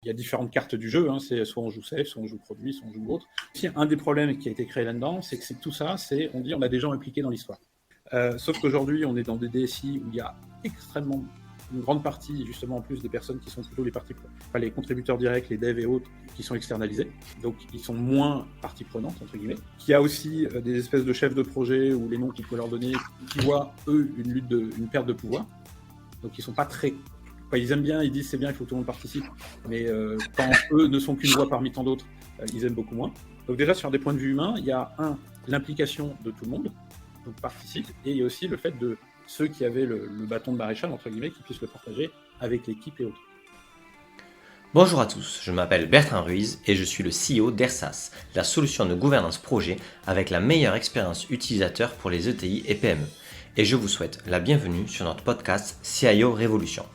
Il y a différentes cartes du jeu, hein. C'est soit on joue safe, soit on joue produit, soit on joue autre. Si un des problèmes qui a été créé là-dedans, c'est que tout ça, on a des gens impliqués dans l'histoire. Sauf qu'aujourd'hui, on est dans des DSI où il y a extrêmement une grande partie, justement, en plus des personnes qui sont plutôt les contributeurs directs, les devs et autres, qui sont externalisés. Donc, ils sont moins partie prenante, entre guillemets. Il y a aussi des espèces de chefs de projet ou les noms qu'on peut leur donner, qui voient, eux, une perte de pouvoir. Donc, ils sont pas très... Enfin, ils aiment bien, ils disent c'est bien, il faut que tout le monde participe. Mais quand eux ne sont qu'une voix parmi tant d'autres, ils aiment beaucoup moins. Donc déjà, sur des points de vue humains, il y a l'implication de tout le monde, donc participe, et il y a aussi le fait de ceux qui avaient le bâton de maréchal, entre guillemets, qui puissent le partager avec l'équipe et autres. Bonjour à tous, je m'appelle Bertrand Ruiz et je suis le CEO d'Ersas, la solution de gouvernance projet avec la meilleure expérience utilisateur pour les ETI et PME. Et je vous souhaite la bienvenue sur notre podcast CIO Révolution.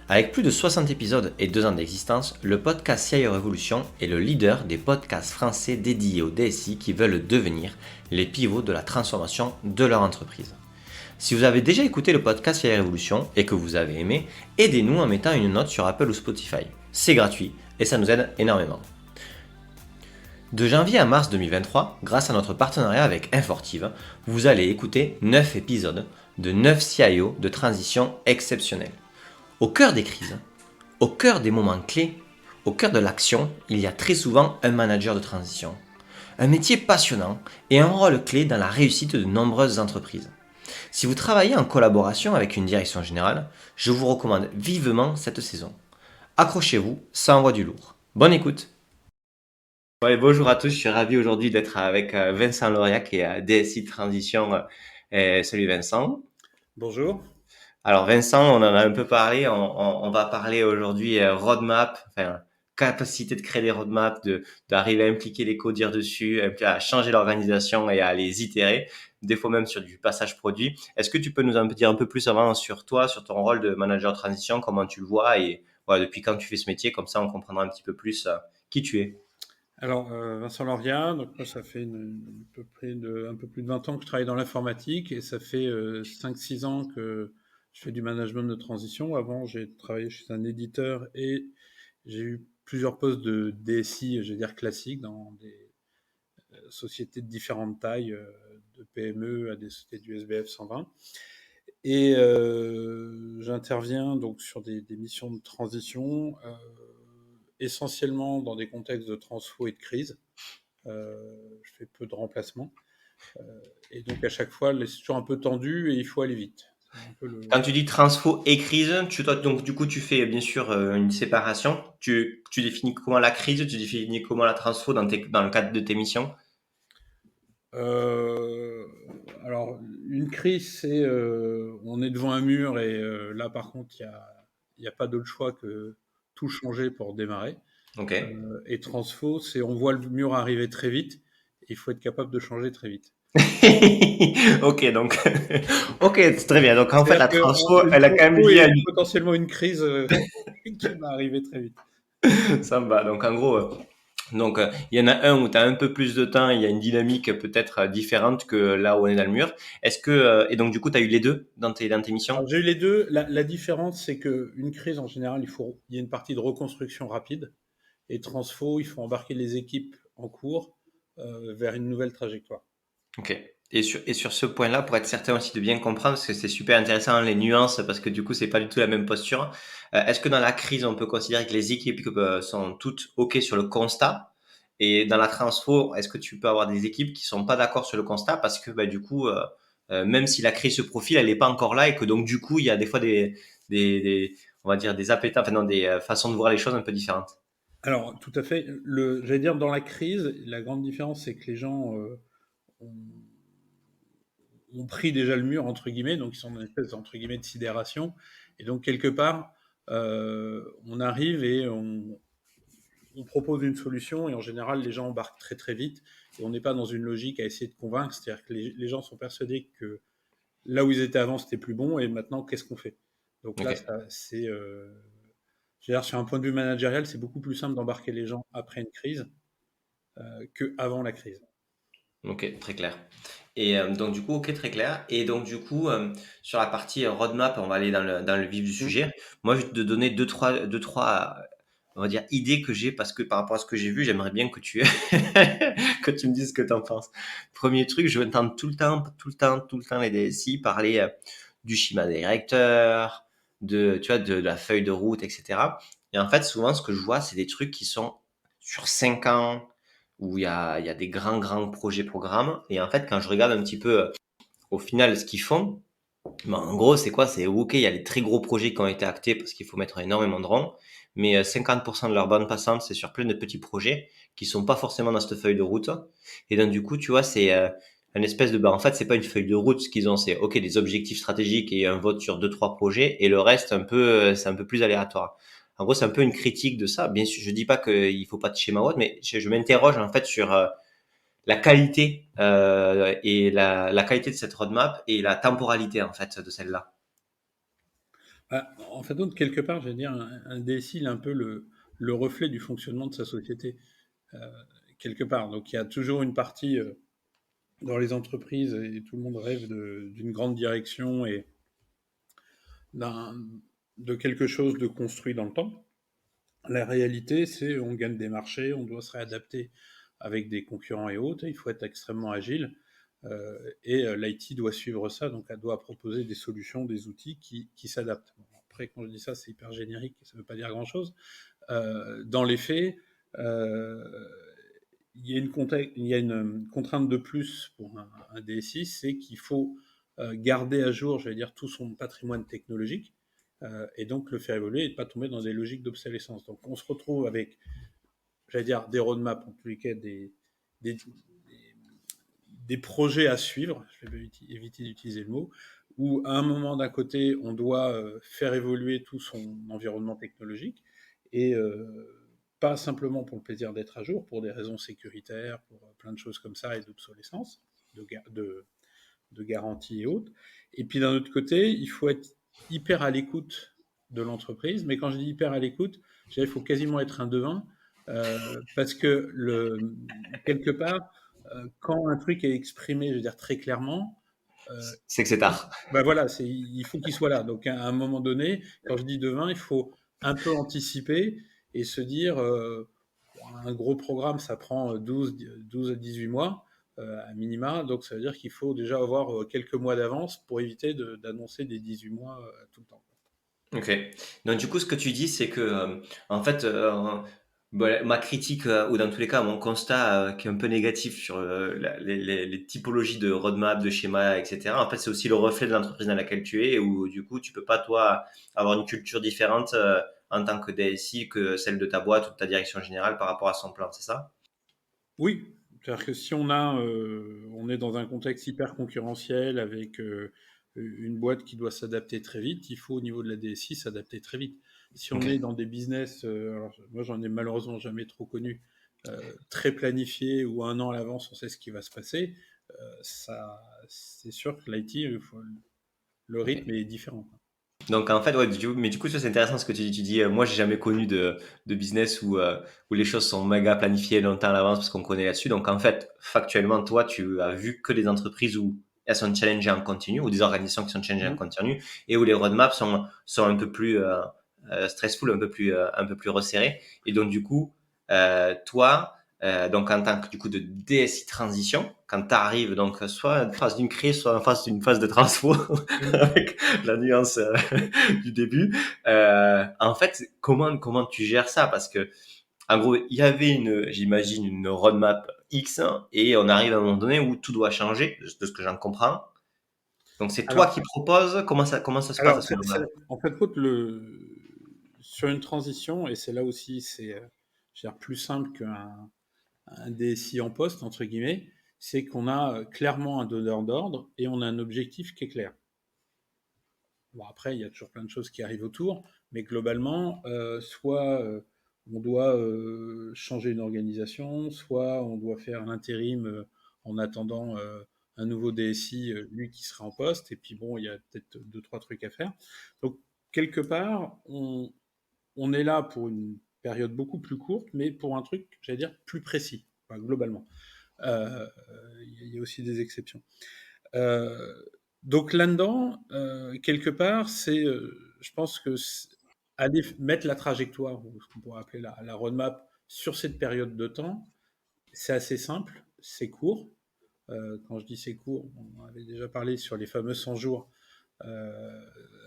Avec plus de 60 épisodes et 2 ans d'existence, le podcast CIO Révolution est le leader des podcasts français dédiés aux DSI qui veulent devenir les pivots de la transformation de leur entreprise. Si vous avez déjà écouté le podcast CIO Révolution et que vous avez aimé, aidez-nous en mettant une note sur Apple ou Spotify. C'est gratuit et ça nous aide énormément. De janvier à mars 2023, grâce à notre partenariat avec Infortive, vous allez écouter 9 épisodes de 9 CIO de transition exceptionnels. Au cœur des crises, au cœur des moments clés, au cœur de l'action, il y a très souvent un manager de transition. Un métier passionnant et un rôle clé dans la réussite de nombreuses entreprises. Si vous travaillez en collaboration avec une direction générale, je vous recommande vivement cette saison. Accrochez-vous, ça envoie du lourd. Bonne écoute. Ouais, bonjour à tous, je suis ravi aujourd'hui d'être avec Vincent Lauriac et DSI Transition. Salut Vincent. Bonjour. Alors Vincent, on en a un peu parlé, on va parler aujourd'hui roadmap, enfin capacité de créer des roadmaps, d'arriver à impliquer les codires dessus, à changer l'organisation et à les itérer, des fois même sur du passage produit. Est-ce que tu peux nous en dire un peu plus avant sur toi, sur ton rôle de manager de transition, comment tu le vois et voilà, depuis quand tu fais ce métier, comme ça on comprendra un petit peu plus qui tu es. Alors, Vincent Lauria, donc moi, ça fait un peu plus de 20 ans que je travaille dans l'informatique et ça fait 5-6 ans que je fais du management de transition. Avant, j'ai travaillé chez un éditeur et j'ai eu plusieurs postes de DSI, je vais dire classiques, dans des sociétés de différentes tailles, de PME à des sociétés du SBF 120. Et j'interviens donc sur des missions de transition, essentiellement dans des contextes de transfo et de crise. Je fais peu de remplacements. Et donc à chaque fois, c'est toujours un peu tendu et il faut aller vite. Quand tu dis transfo et crise, donc du coup tu fais bien sûr une séparation. Tu définis comment la crise, tu définis comment la transfo dans le cadre de tes missions. Euh, alors, une crise, c'est on est devant un mur et là, par contre, il n'y a pas d'autre choix que tout changer pour démarrer. Ok. Et transfo, c'est on voit le mur arriver très vite et il faut être capable de changer très vite. Ok, donc ok, c'est très bien. Donc en fait C'est-à-dire la transfo, qu'une elle a quand même transfo lié à est lui. potentiellement une crise qui va arriver très vite. Ça me va. Donc en gros, il y en a un où tu as un peu plus de temps, il y a une dynamique peut-être différente que là où on est dans le mur. Est-ce que et donc du coup tu as eu les deux dans tes missions? Alors, j'ai eu les deux. La différence, c'est qu'une crise, en général, il y a une partie de reconstruction rapide. Et transfo, il faut embarquer les équipes en cours vers une nouvelle trajectoire. Ok. Et sur ce point-là, pour être certain aussi de bien comprendre, parce que c'est super intéressant les nuances, parce que du coup, c'est pas du tout la même posture. Est-ce que dans la crise, on peut considérer que les équipes sont toutes ok sur le constat? Et dans la transfo, est-ce que tu peux avoir des équipes qui sont pas d'accord sur le constat parce que bah, du coup, même si la crise se profile, elle n'est pas encore là et que donc du coup, il y a des fois on va dire des appétents, enfin non, des façons de voir les choses un peu différentes. Alors, tout à fait. J'allais dire, dans la crise, la grande différence, c'est que les gens ont, ont pris déjà le mur, entre guillemets, donc ils sont dans une espèce, entre guillemets, de sidération. Et donc, quelque part, on arrive et on propose une solution, et en général, les gens embarquent très très vite, et on n'est pas dans une logique à essayer de convaincre, c'est-à-dire que les gens sont persuadés que là où ils étaient avant, c'était plus bon, et maintenant, qu'est-ce qu'on fait? Donc là, Ok. c'est... je veux dire, sur un point de vue managérial, c'est beaucoup plus simple d'embarquer les gens après une crise qu'avant la crise. Ok, très clair. Et donc du coup, ok, très clair. Et donc du coup, sur la partie roadmap, on va aller dans le vif du Mmh. sujet. Moi, je vais te donner deux, trois on va dire, idée que j'ai, parce que par rapport à ce que j'ai vu, j'aimerais bien que tu, que tu me dises ce que tu en penses. Premier truc, je vais entendre tout le temps les DSI parler du schéma directeur, tu vois, de la feuille de route, etc. Et en fait, souvent, ce que je vois, c'est des trucs qui sont sur 5 ans, où il y a des grands projets programmes. Et en fait, quand je regarde un petit peu, au final, ce qu'ils font, ben, en gros, c'est quoi? C'est OK, il y a des très gros projets qui ont été actés parce qu'il faut mettre énormément de ronds, mais 50% de leur bande passante, c'est sur plein de petits projets qui sont pas forcément dans cette feuille de route. Et donc, du coup, tu vois, c'est une espèce de... en fait, c'est pas une feuille de route, ce qu'ils ont, c'est OK, des objectifs stratégiques et un vote sur deux, trois projets, et le reste, c'est un peu plus aléatoire. En gros, c'est un peu une critique de ça. Bien sûr, je dis pas qu'il faut pas de schéma ou autre, mais je m'interroge, en fait, sur la qualité et la qualité de cette roadmap et la temporalité en fait de celle-là. En fait, donc, quelque part, j'allais dire, un DSI, il est un peu le reflet du fonctionnement de sa société, euh, quelque part. Donc, il y a toujours une partie dans les entreprises, et tout le monde rêve d'une grande direction et d'un, de quelque chose de construit dans le temps. La réalité, c'est on gagne des marchés, on doit se réadapter avec des concurrents et autres, il faut être extrêmement agile. Et l'IT doit suivre ça, donc elle doit proposer des solutions, des outils qui s'adaptent. Bon, après, quand je dis ça, c'est hyper générique, ça ne veut pas dire grand-chose. Dans les faits, euh, il y a une contrainte de plus pour un DSI, c'est qu'il faut garder à jour, j'allais dire, tout son patrimoine technologique, et donc le faire évoluer et ne pas tomber dans des logiques d'obsolescence. Donc on se retrouve avec, j'allais dire, des roadmaps, en tous les cas des, des projets à suivre, je vais éviter d'utiliser le mot, où à un moment d'un côté, on doit faire évoluer tout son environnement technologique, et pas simplement pour le plaisir d'être à jour, pour des raisons sécuritaires, pour plein de choses comme ça, et d'obsolescence, de garantie et autres. Et puis d'un autre côté, il faut être hyper à l'écoute de l'entreprise, mais quand je dis hyper à l'écoute, je dirais qu'il faut quasiment être un devin, parce que quelque part, quand un truc est exprimé, je veux dire très clairement, C'est que c'est tard. ben voilà, il faut qu'il soit là. Donc à un moment donné, quand je dis devin, il faut un peu anticiper et se dire, un gros programme, ça prend 12 à 18 mois à minima, donc ça veut dire qu'il faut déjà avoir quelques mois d'avance pour éviter d'annoncer des 18 mois tout le temps. Ok. Donc du coup, ce que tu dis, c'est que en fait, ma critique ou dans tous les cas mon constat qui est un peu négatif sur les typologies de roadmap, de schéma, etc. En fait, c'est aussi le reflet de l'entreprise dans laquelle tu es, où du coup, tu peux pas toi avoir une culture différente en tant que DSI que celle de ta boîte ou de ta direction générale par rapport à son plan, c'est ça? Oui, c'est-à-dire que si on est dans un contexte hyper concurrentiel avec une boîte qui doit s'adapter très vite, il faut au niveau de la DSI s'adapter très vite. Si on est Ok. dans des business, alors, moi j'en ai malheureusement jamais trop connu, très planifiés où un an à l'avance on sait ce qui va se passer, ça, c'est sûr que l'IT, le rythme Ok. est différent. Donc en fait, ouais, mais du coup, ça c'est intéressant ce que tu dis. Tu dis, moi, j'ai jamais connu de business où les choses sont méga planifiées longtemps à l'avance parce qu'on connaît là-dessus. Donc en fait, factuellement, toi, tu as vu que des entreprises où elles sont challengées en continu ou des organisations qui sont challengées en Mhm. continu et où les roadmaps sont un peu plus stressful, un peu plus resserrés. Et donc du coup, toi, donc en tant que du coup de DSI transition, quand tu arrives donc soit en phase d'une crise, soit en phase d'une phase de transfo, Mhm. avec la nuance du début. En fait, comment tu gères ça? Parce que en gros, il y avait j'imagine, une roadmap X hein, et on arrive à un moment donné où tout doit changer, de ce que j'en comprends. Donc c'est toi Alors, qui proposes. Comment ça se passe à alors ce moment-là? en fait, sur une transition, et c'est là aussi, c'est je veux dire, plus simple un DSI en poste, entre guillemets, c'est qu'on a clairement un donneur d'ordre et on a un objectif qui est clair. Bon, après, il y a toujours plein de choses qui arrivent autour, mais globalement, soit on doit changer une organisation, soit on doit faire l'intérim en attendant un nouveau DSI, lui qui sera en poste, et puis bon, il y a peut-être deux, trois trucs à faire. Donc, quelque part, on est là pour une période beaucoup plus courte, mais pour un truc, j'allais dire, plus précis, enfin, globalement. Euh, il y a aussi des exceptions. Euh, donc là-dedans, quelque part, je pense que aller mettre la trajectoire, ou ce qu'on pourrait appeler la roadmap, sur cette période de temps, c'est assez simple, c'est court. Quand je dis c'est court, on avait déjà parlé sur les fameux 100 jours. Euh,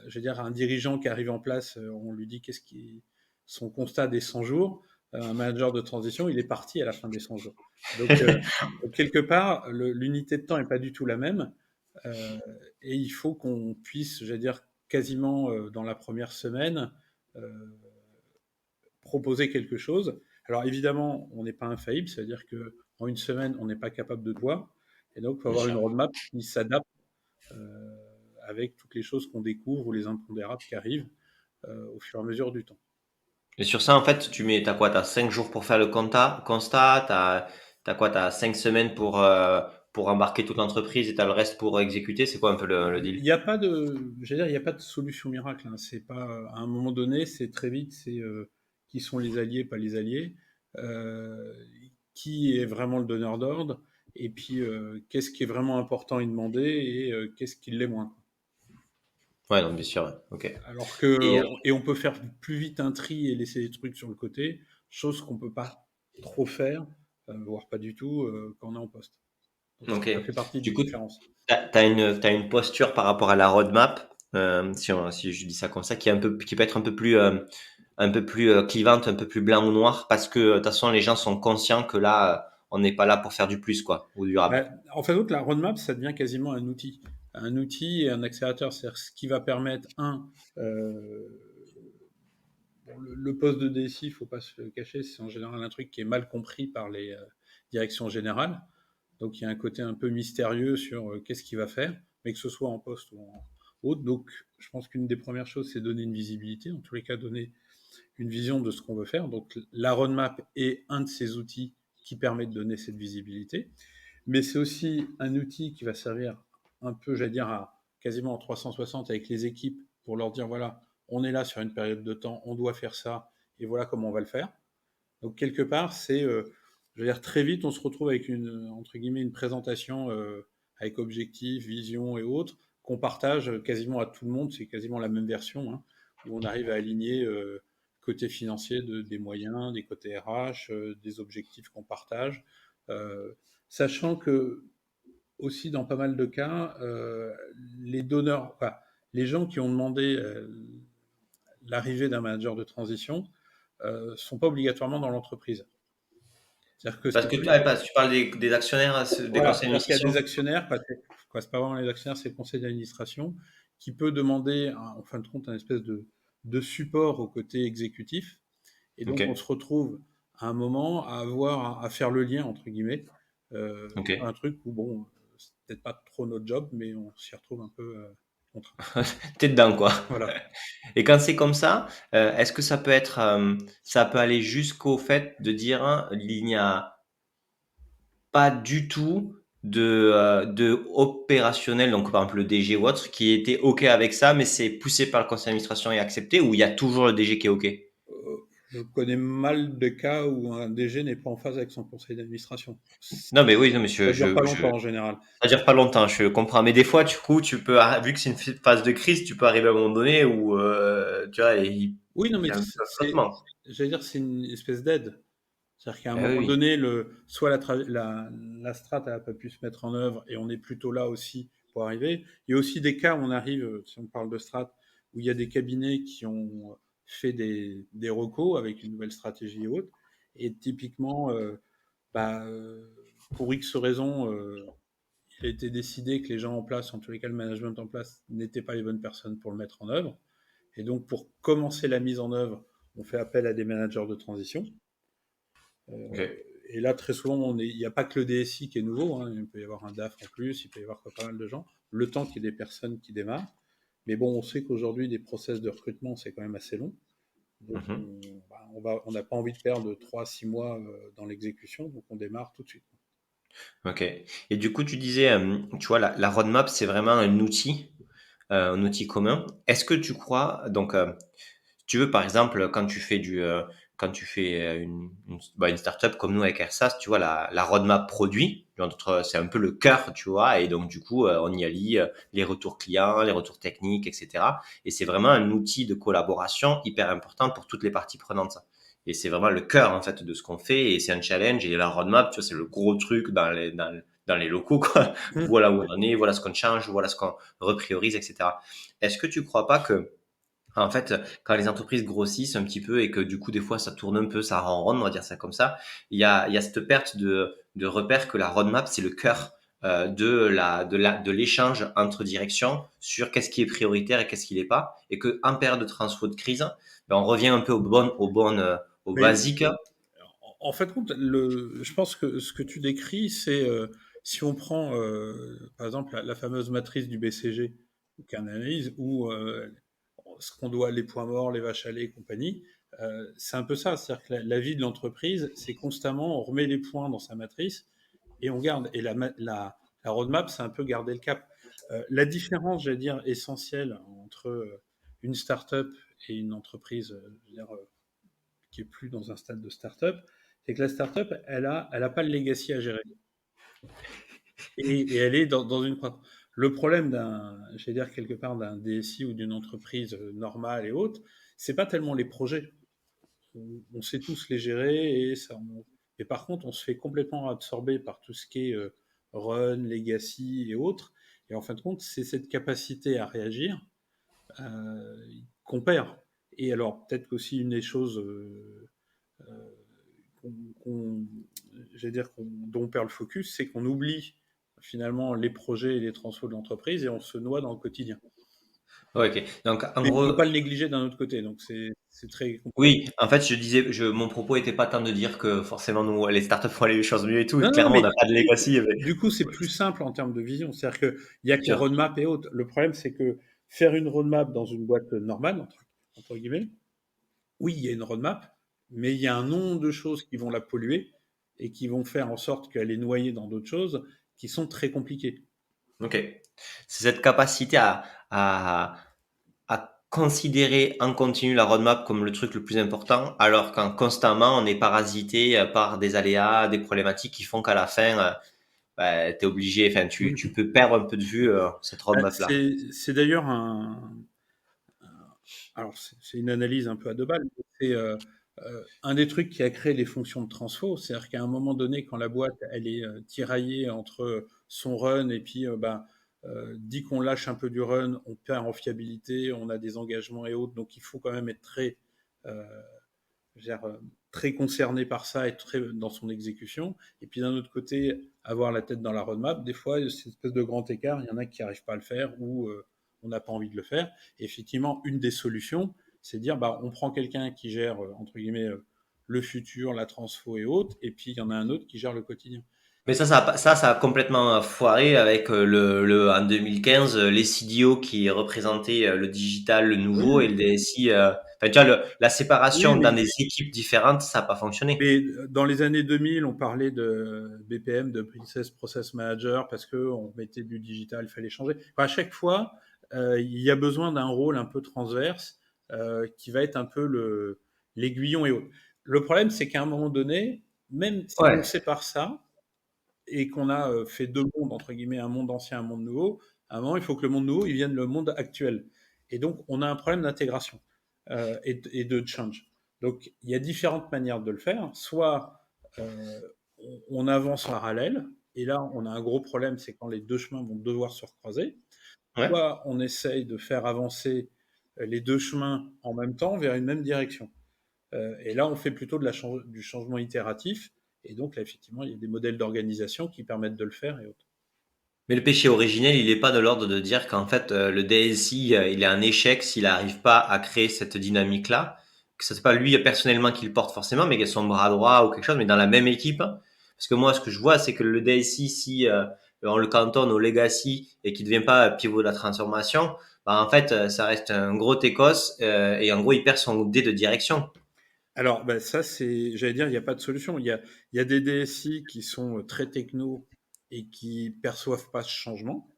je veux dire, un dirigeant qui arrive en place, on lui dit qu'est-ce qui est son constat des 100 jours. Un manager de transition, il est parti à la fin des 100 jours. Donc, quelque part, l'unité de temps n'est pas du tout la même. Euh, et il faut qu'on puisse, j'allais dire, quasiment dans la première semaine, euh, proposer quelque chose. Alors évidemment, on n'est pas infaillible, c'est-à-dire qu'en une semaine, on n'est pas capable de tout voir. Et donc, il faut Bien avoir une sûr. roadmap qui s'adapte euh, avec toutes les choses qu'on découvre ou les impondérables qui arrivent au fur et à mesure du temps. Et sur ça, en fait, t'as quoi? T'as 5 jours pour faire le constat, t'as quoi? T'as 5 semaines pour embarquer toute l'entreprise et t'as le reste pour exécuter. C'est quoi un peu le Il deal? n'y a pas de, j'allais dire, il n'y a pas de solution miracle. Hein. C'est pas, à un moment donné, c'est très vite, c'est qui sont les alliés, pas les alliés, euh, qui est vraiment le donneur d'ordre, et puis qu'est-ce qui est vraiment important à y demander et qu'est-ce qui l'est moins. Ouais, non, bien sûr, ouais. Ok. Alors que, Et et on peut faire plus vite un tri et laisser des trucs sur le côté, chose qu'on peut pas trop faire, voire pas du tout, quand on est en poste. Donc ok. ça fait partie Du des coup, différences. t'as une posture par rapport à la roadmap, si je dis ça comme ça, qui peut être un peu plus clivante, un peu plus blanc ou noir, parce que de toute façon, les gens sont conscients que là, on n'est pas là pour faire du plus, quoi, ou du rab. En fait, la roadmap, ça devient quasiment un outil et un accélérateur. C'est-à-dire ce qui va permettre, euh, bon, le poste de DSI, il ne faut pas se le cacher, c'est en général un truc qui est mal compris par les directions générales. Donc il y a un côté un peu mystérieux sur qu'est-ce qu'il va faire, mais que ce soit en poste ou en autre. Donc je pense qu'une des premières choses, c'est donner une visibilité, en tous les cas donner une vision de ce qu'on veut faire. Donc la roadmap est un de ces outils qui permet de donner cette visibilité, mais c'est aussi un outil qui va servir un peu, j'allais dire, à quasiment en 360 avec les équipes pour leur dire, voilà, on est là sur une période de temps, on doit faire ça, et voilà comment on va le faire. Donc quelque part, c'est, je veux dire, très vite, on se retrouve avec une, entre guillemets, une présentation avec objectifs, vision et autres, qu'on partage quasiment à tout le monde, c'est quasiment la même version, hein, où on arrive à aligner côté financier des moyens, des côtés RH, des objectifs qu'on partage, euh, sachant que aussi dans pas mal de cas, les donneurs, enfin, les gens qui ont demandé l'arrivée d'un manager de transition sont pas obligatoirement dans l'entreprise. C'est-à-dire que Parce c'est que plus, parce que tu parles des actionnaires, des voilà, conseils c'est-à-dire qu'il y a d'administration. des actionnaires, quoi, c'est pas vraiment les actionnaires, c'est le conseil d'administration qui peut demander, en fin de compte, un espèce de support au côté exécutif. Et Ok, donc, on se retrouve à un moment à avoir à faire le lien entre guillemets ok. sur un truc où bon, c'est peut-être pas trop notre job, mais on s'y retrouve un peu contraint. T'es dedans, quoi. Voilà. Et quand c'est comme ça, est-ce que ça peut être, ça peut aller jusqu'au fait de dire, hein, il n'y a pas du tout de opérationnel, donc par exemple le DG ou autre, qui était OK avec ça, mais c'est poussé par le conseil d'administration et accepté, ou il y a toujours le DG qui est OK? Je connais mal de cas où un DG n'est pas en phase avec son conseil d'administration. Non, mais oui, non, mais Ça dure pas longtemps en général. ça dure pas longtemps, je comprends. Mais des fois, du coup, vu que c'est une phase de crise, tu peux arriver à un moment donné où, tu vois, Oui, non, il y mais a un c'est, flottement. j'allais dire, c'est une espèce d'aide. C'est-à-dire qu'à un Eh moment oui, donné, soit la strat n'a pas pu se mettre en œuvre et on est plutôt là aussi pour arriver. Il y a aussi des cas où on arrive, si on parle de strat, où il y a des cabinets qui ont fait des recos avec une nouvelle stratégie et autres. Et typiquement, bah, pour X raisons, il a été décidé que les gens en place, en tous les cas le management en place, n'étaient pas les bonnes personnes pour le mettre en œuvre. Et donc, pour commencer la mise en œuvre, on fait appel à des managers de transition. ok. Et là, très souvent, il n'y a pas que le DSI qui est nouveau. Hein. Il peut y avoir un DAF en plus, il peut y avoir pas mal de gens. Le temps qu'il y ait des personnes qui démarrent. Mais bon, on sait qu'aujourd'hui, des process de recrutement, c'est quand même assez long. Donc, Mhm. on n'a pas envie de perdre 3 à 6 mois dans l'exécution. Donc, on démarre tout de suite. Ok. Et du coup, tu disais, tu vois, la roadmap, c'est vraiment un outil commun. Est-ce que tu crois, donc, si tu veux, par exemple, quand tu fais quand tu fais une startup comme nous avec Airsas, tu vois, la roadmap produit, c'est un peu le cœur, tu vois, et donc du coup, on y allie les retours clients, les retours techniques, etc. Et c'est vraiment un outil de collaboration hyper important pour toutes les parties prenantes. Et c'est vraiment le cœur, en fait, de ce qu'on fait, et c'est un challenge, et la roadmap, tu vois, c'est le gros truc dans les locaux, quoi. Voilà où on en est, voilà ce qu'on change, voilà ce qu'on repriorise, etc. Est-ce que tu crois pas que, en fait, quand les entreprises grossissent un petit peu et que du coup, des fois, ça tourne un peu, ça ronronne, on va dire ça comme ça, il y a cette perte de repère que la roadmap, c'est le cœur de l'échange entre directions sur qu'est-ce qui est prioritaire et qu'est-ce qui l'est pas, et que en période de transfo de crise, ben, on revient un peu au Mais basique. en fait, je pense que ce que tu décris, c'est si on prend par exemple la fameuse matrice du BCG, qui est une analyse où ce qu'on doit, les points morts, les vaches à lait et compagnie, c'est un peu ça. C'est-à-dire que la vie de l'entreprise, c'est constamment, on remet les points dans sa matrice et on garde. Et la roadmap, c'est un peu garder le cap. La différence, j'allais dire, essentielle entre une start-up et une entreprise, je veux dire, qui est plus dans un stade de start-up, c'est que la start-up, elle a pas le legacy à gérer. Et elle est dans une croissance. Le problème j'allais dire quelque part, d'un DSI ou d'une entreprise normale et autres, c'est pas tellement les projets. On sait tous les gérer et par contre, on se fait complètement absorber par tout ce qui est run, legacy et autres. Et en fin de compte, c'est cette capacité à réagir qu'on perd. Et alors, peut-être qu'aussi une des choses qu'on, qu'on- j'allais dire dont on perd le focus, c'est qu'on oublie finalement les projets et les transferts de l'entreprise et on se noie dans le quotidien. Ouais, ok. Donc, en Mais on ne peut gros, pas le négliger d'un autre côté, donc c'est très compliqué. oui, en fait, mon propos était pas tant de dire que forcément nous, les startups font les choses mieux et tout. Non, non, Clairement, on mais n'a pas de legacy, mais du coup, c'est plus simple en termes de vision. C'est-à-dire qu'il n'y a bien que sûr. roadmap et autres. Le problème, c'est que faire une roadmap dans une boîte normale, entre guillemets, oui, il y a une roadmap, mais il y a un nombre de choses qui vont la polluer et qui vont faire en sorte qu'elle est noyée dans d'autres choses qui sont très compliquées. Ok. C'est cette capacité à, à considérer en continu la roadmap comme le truc le plus important, alors qu'en constamment on est parasité par des aléas, des problématiques qui font qu'à la fin, bah, t'es obligé, enfin, tu peux perdre un peu de vue cette roadmap-là. C'est d'ailleurs alors c'est une analyse un peu à deux balles, mais c'est un des trucs qui a créé les fonctions de transfo, c'est-à-dire qu'à un moment donné, quand la boîte elle est tiraillée entre son run et puis dit qu'on lâche un peu du run, on perd en fiabilité, on a des engagements et autres, donc il faut quand même être euh, je veux dire, très concerné par ça et très dans son exécution. Et puis d'un autre côté, avoir la tête dans la roadmap, des fois, c'est une espèce de grand écart, il y en a qui n'arrivent pas à le faire ou on n'a pas envie de le faire. Et effectivement, une des solutions, c'est de dire, bah, on prend quelqu'un qui gère, entre guillemets, le futur, la transfo et autres, et puis il y en a un autre qui gère le quotidien. Mais ça a complètement foiré avec en 2015, les CDO qui représentaient le digital, le nouveau, et Oui, le DSI. Enfin, tu vois, la oui, séparation dans des équipes différentes, ça n'a pas fonctionné. mais dans les années 2000, on parlait de BPM, de Business Process Manager, parce qu'on mettait du digital, il fallait changer. Enfin, à chaque fois, il y a besoin d'un rôle un peu transverse qui va être un peu l'aiguillon et autres. Le problème, c'est qu'à un moment donné, même si on Ouais. sépare ça et qu'on a fait deux mondes, entre guillemets, un monde ancien, un monde nouveau, à un moment, il faut que le monde nouveau, il vienne le monde actuel. Et donc, on a un problème d'intégration et de change. Donc, il y a différentes manières de le faire. Soit on avance en parallèle, et là, on a un gros problème, c'est quand les deux chemins vont devoir se recroiser. Ouais. Soit on essaye de faire avancer les deux chemins en même temps vers une même direction. Et là, on fait plutôt du changement itératif. Et donc, là, effectivement, il y a des modèles d'organisation qui permettent de le faire et autres. Mais le péché originel, il n'est pas de l'ordre de dire qu'en fait, le DSI, il est un échec s'il n'arrive pas à créer cette dynamique-là. Que ce n'est pas lui personnellement qui le porte forcément, mais qu'il y a son bras droit ou quelque chose, mais dans la même équipe. Parce que moi, ce que je vois, c'est que le DSI, si on le cantonne au legacy et qu'il ne devient pas pivot de la transformation, bah, en fait, ça reste un gros técos et en gros, il perd son dé de direction. Alors, ben, ça, j'allais dire, il n'y a pas de solution. Il y a des DSI qui sont très techno et qui perçoivent pas ce changement.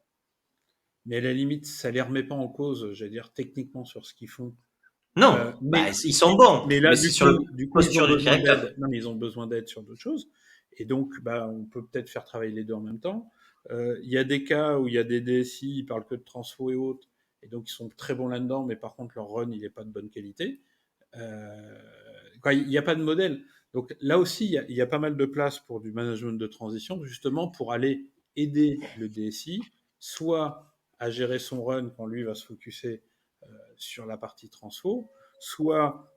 Mais à la limite, ça les remet pas en cause, j'allais dire, techniquement sur ce qu'ils font. Non, bah, Mais ils sont bons, mais là, mais c'est sur le du coup, ils ont posture du besoin directeur. d'aide. Non, mais ils ont besoin d'aide sur d'autres choses. Et donc, bah, on peut peut-être faire travailler les deux en même temps. Il y a des cas où il y a des DSI, ils parlent que de transfo et autres, et donc ils sont très bons là-dedans, mais par contre, leur run, il n'est pas de bonne qualité. Quoi, il n'y a pas de modèle. Donc là aussi, il y a pas mal de place pour du management de transition, justement pour aller aider le DSI, soit à gérer son run quand lui va se focuser sur la partie transfo, soit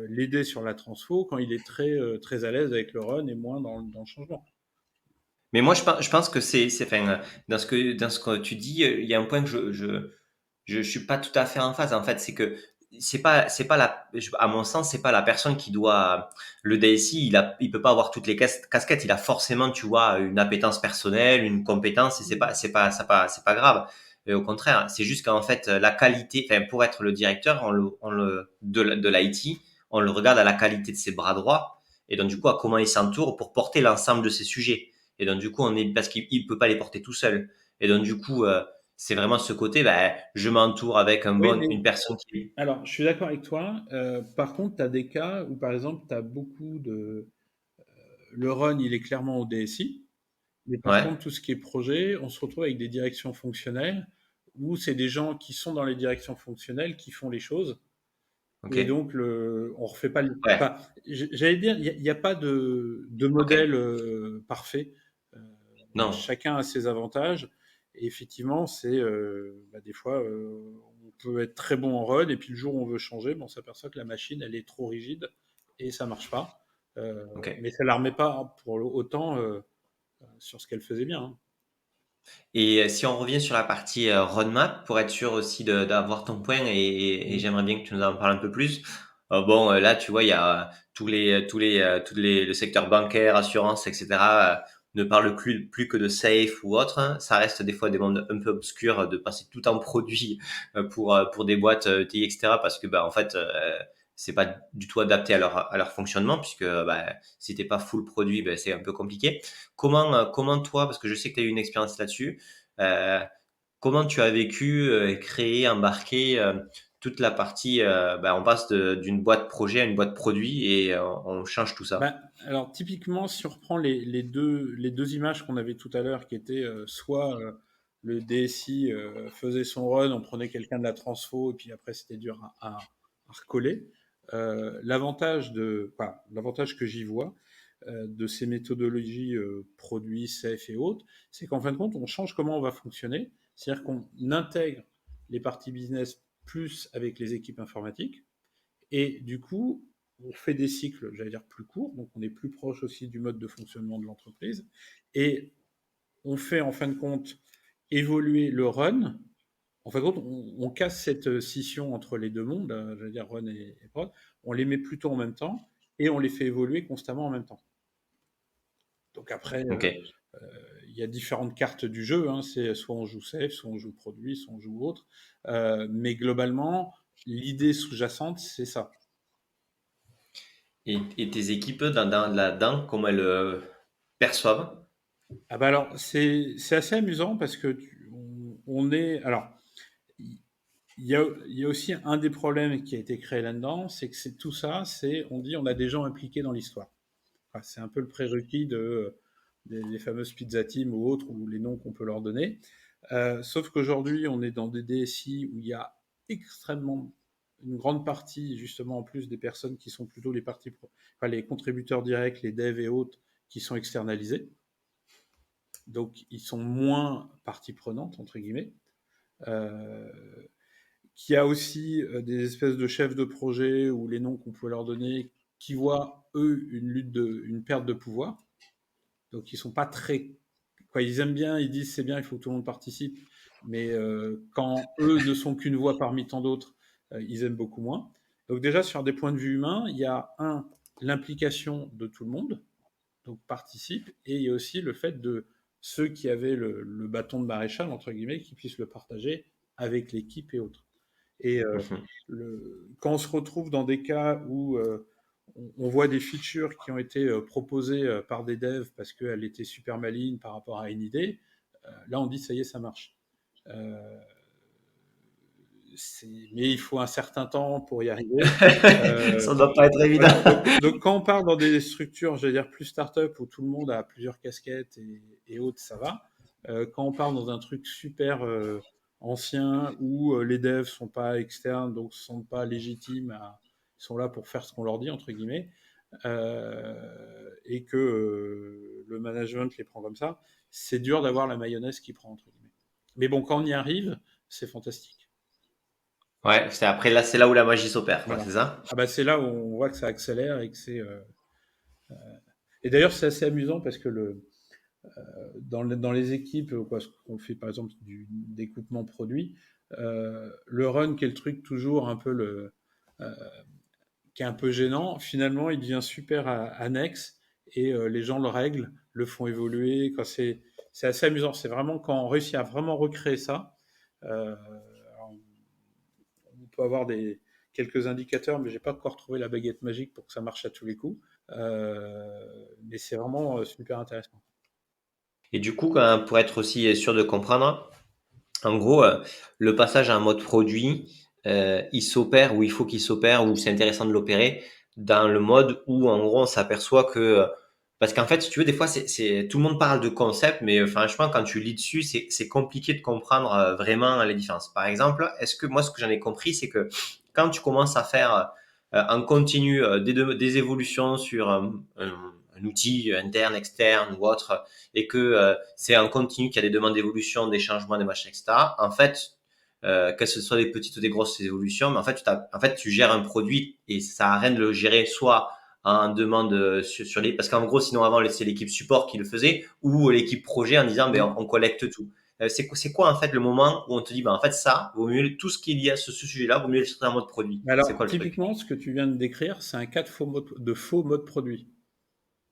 l'aider sur la transfo quand il est très à l'aise avec le run et moins dans le changement. Mais moi, je pense que enfin, dans ce que tu dis, il y a un point que je suis pas tout à fait en phase. En fait, c'est que c'est pas à mon sens, c'est pas la personne qui doit, le DSI, il peut pas avoir toutes les casquettes. Il a forcément, tu vois, une appétence personnelle, une compétence, et c'est pas grave. Et au contraire, c'est juste qu'en fait, la qualité, enfin, pour être le directeur, de l'IT, on le regarde à la qualité de ses bras droits, et donc, du coup, à comment il s'entoure pour porter l'ensemble de ses sujets. Et donc, du coup, parce qu'il peut pas les porter tout seul. Et donc, du coup, c'est vraiment ce côté, ben, je m'entoure avec Oui, mais une personne qui. alors, je suis d'accord avec toi. Par contre, tu as des cas où, par exemple, tu as beaucoup de. Le run, il est clairement au DSI. Mais par Ouais, contre, tout ce qui est projet, on se retrouve avec des directions fonctionnelles où c'est des gens qui sont dans les directions fonctionnelles qui font les choses. ok. Et donc, on refait pas. Ouais, Enfin, j'allais dire, il n'y a pas de ok. modèle parfait. Euh, Non. chacun a ses avantages. Et effectivement, c'est bah, des fois, on peut être très bon en run, et puis le jour où on veut changer, bon, on s'aperçoit que la machine, elle est trop rigide et ça marche pas. Ok. Mais ça la remet pas pour autant sur ce qu'elle faisait bien, hein. Et si on revient sur la partie roadmap, pour être sûr aussi d'avoir ton point, et Mm. j'aimerais bien que tu nous en parles un peu plus. Bon, là, tu vois, il y a le secteur bancaire, assurance, etc. Ne parle plus que de safe ou autre, hein. Ça reste des fois des mondes un peu obscurs de passer tout en produit pour des boîtes TI, etc. Parce que, bah, en fait, c'est pas du tout adapté à leur fonctionnement, puisque bah, si t'es pas full produit, bah, c'est un peu compliqué. Comment toi, parce que je sais que tu as eu une expérience là-dessus, euh, comment tu as vécu, créer, embarquer toute la partie, on passe d'une boîte projet à une boîte produit et on change tout ça. Bah, alors typiquement, si on reprend les deux images qu'on avait tout à l'heure, qui étaient soit le DSI faisait son run, on prenait quelqu'un de la transfo, et puis après c'était dur à recoller. L'avantage que j'y vois de ces méthodologies produits, safe et autres, c'est qu'en fin de compte, on change comment on va fonctionner. C'est-à-dire qu'on intègre les parties business plus avec les équipes informatiques. Et du coup, on fait des cycles, j'allais dire, plus courts, donc on est plus proche aussi du mode de fonctionnement de l'entreprise. Et on fait, en fin de compte, évoluer le run. En fin de compte, on casse cette scission entre les deux mondes, j'allais dire run et prod, on les met plutôt en même temps et on les fait évoluer constamment en même temps. Donc après, Ok. il y a différentes cartes du jeu, hein. C'est soit on joue safe, soit on joue produit, soit on joue autre. Mais globalement, l'idée sous-jacente, c'est ça. Et tes équipes là-dedans, comment elles perçoivent? Ah bah alors, c'est assez amusant parce que on est. Alors, il il y a aussi un des problèmes qui a été créé là-dedans, c'est que c'est tout ça, on dit, on a des gens impliqués dans l'histoire. Enfin, c'est un peu le prérequis des fameuses pizza team ou autres, ou les noms qu'on peut leur donner. Sauf qu'aujourd'hui, on est dans des DSI où il y a extrêmement une grande partie, justement, en plus des personnes qui sont plutôt enfin, les contributeurs directs, les devs et autres, qui sont externalisés. Donc ils sont moins partie prenante, entre guillemets. Euh, qui a aussi des espèces de chefs de projet ou les noms qu'on peut leur donner, qui voient, eux, une perte de pouvoir. Donc ils sont pas très. Quoi, ils aiment bien, ils disent c'est bien, il faut que tout le monde participe. Mais quand eux ne sont qu'une voix parmi tant d'autres, ils aiment beaucoup moins. Donc déjà, sur des points de vue humains, il y a l'implication de tout le monde, donc participe, et il y a aussi le fait de ceux qui avaient le bâton de maréchal, entre guillemets, qui puissent le partager avec l'équipe et autres. Et Mhm. quand on se retrouve dans des cas où on voit des features qui ont été proposées par des devs parce qu'elles étaient super malines par rapport à une idée, là on dit ça y est, ça marche. Euh, mais il faut un certain temps pour y arriver. Ça ne doit pas être évident. Voilà. Donc, quand on part dans des structures, je veux dire, plus start-up, où tout le monde a plusieurs casquettes et autres, ça va. Quand on part dans un truc super ancien, où les devs sont pas externes, donc ne sont pas légitimes, ils sont là pour faire ce qu'on leur dit, entre guillemets, et que le management les prend comme ça, c'est dur d'avoir la mayonnaise qui prend, entre guillemets. Mais bon, quand on y arrive, c'est fantastique. Ouais, après là, c'est là où la magie s'opère, quoi, Voilà. c'est ça? Ah bah c'est là où on voit que ça accélère et que c'est. Et d'ailleurs, c'est assez amusant parce que dans les équipes, quoi, ce qu'on fait par exemple d'écoupement produit, le run, qui est le truc toujours un peu euh, qui est un peu gênant, finalement, il devient super annexe et les gens le règlent, le font évoluer. C'est assez amusant. C'est vraiment quand on réussit à vraiment recréer ça. Alors, on peut avoir quelques indicateurs, mais j'ai pas encore trouvé la baguette magique pour que ça marche à tous les coups. Mais c'est vraiment super intéressant. Et du coup, pour être aussi sûr de comprendre, en gros, le passage à un mode produit, il s'opère, ou il faut qu'il s'opère, ou c'est intéressant de l'opérer dans le mode où, en gros, on s'aperçoit que, parce qu'en fait, si tu veux, des fois, tout le monde parle de concept, mais franchement, quand tu lis dessus, c'est compliqué de comprendre vraiment les différences. Par exemple, moi, ce que j'en ai compris, c'est que quand tu commences à faire en continu des évolutions sur un outil interne, externe ou autre, et que c'est en continu qu'il y a des demandes d'évolution, des changements, des machins, etc. En fait, que ce soit des petites ou des grosses évolutions, mais en fait, tu gères un produit et ça sert à rien de le gérer soit en demande sur les, parce qu'en gros, sinon avant, c'est l'équipe support qui le faisait ou l'équipe projet en disant, ben, on collecte tout. C'est quoi en fait le moment où on te dit, ben, en fait, ça, vaut mieux, tout ce qu'il y a sur ce sujet-là, vaut mieux le traiter en mode produit. Alors, C'est quoi le truc? typiquement, ce que tu viens de décrire, c'est un cas de faux mode produit.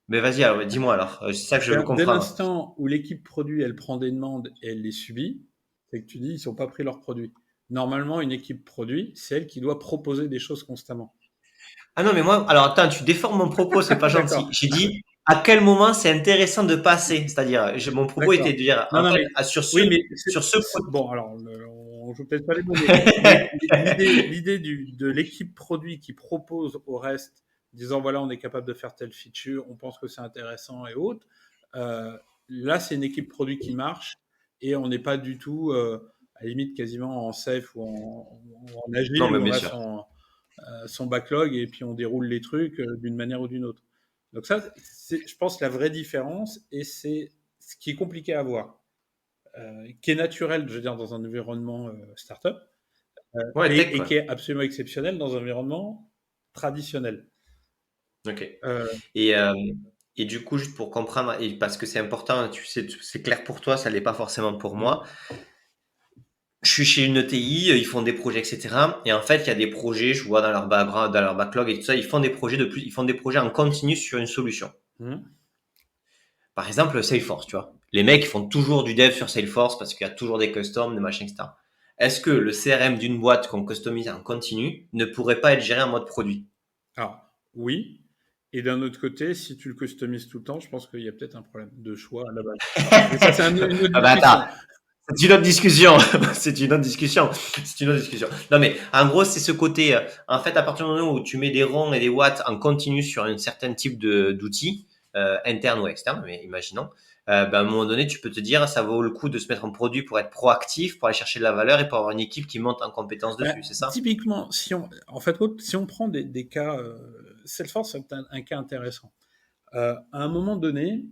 Mais vas-y, alors, dis-moi alors, c'est ça que je veux C'est-à-dire, dès comprendre. l'instant où l'équipe produit, elle prend des demandes et elle les subit, c'est que tu dis, ils n'ont pas pris leurs produits. Normalement, une équipe produit, c'est elle qui doit proposer des choses constamment. Ah non, mais moi, alors attends, tu déformes mon propos, c'est pas gentil. D'accord, J'ai dit à quel moment c'est intéressant de passer. C'est-à-dire, mon propos était d'accord. de dire, Non, en non, fait, mais oui, mais sur ce bon, alors, on joue peut-être pas les mots, mais l'idée de l'équipe produit qui propose au reste, disant voilà, on est capable de faire telle feature, on pense que c'est intéressant et autres. euh, Là, c'est une équipe produit qui marche et on n'est pas du tout, à la limite, quasiment en safe ou en non, agile, mais où on bien a sûr. son backlog et puis on déroule les trucs d'une manière ou d'une autre. Donc ça, c'est, je pense, la vraie différence et c'est ce qui est compliqué à voir, qui est naturel, je veux dire, dans un environnement startup Ouais, tech, et qui quoi. est absolument exceptionnel dans un environnement traditionnel. Ok. Euh, Et, euh, et du coup, juste pour comprendre, et parce que c'est important, tu sais, c'est clair pour toi, ça l'est pas forcément pour moi. Je suis chez une ETI, ils font des projets, etc. Et en fait, il y a des projets, je vois dans leur background, dans leur backlog et tout ça, ils font des projets ils font des projets en continu sur une solution. hum. Par exemple, Salesforce, tu vois. Les mecs font toujours du dev sur Salesforce parce qu'il y a toujours des customs, des machins, etc. Est-ce que le CRM d'une boîte qu'on customise en continu ne pourrait pas être géré en mode produit? Alors, oui. Et d'un autre côté, si tu le customises tout le temps, je pense qu'il y a peut-être un problème de choix à la base. Mais ça, c'est une autre Ah bah discussion. attends, c'est une autre discussion. C'est une autre discussion. C'est une autre discussion. Non mais en gros, c'est ce côté. En fait, à partir du moment où tu mets des ronds et des watts en continu sur un certain type d'outils, interne ou externe, mais imaginons, ben, à un moment donné, tu peux te dire, ça vaut le coup de se mettre en produit pour être proactif, pour aller chercher de la valeur et pour avoir une équipe qui monte en compétences Bah, dessus. C'est ça? typiquement, si on prend des cas, Salesforce, c'est un cas intéressant. À un moment donné,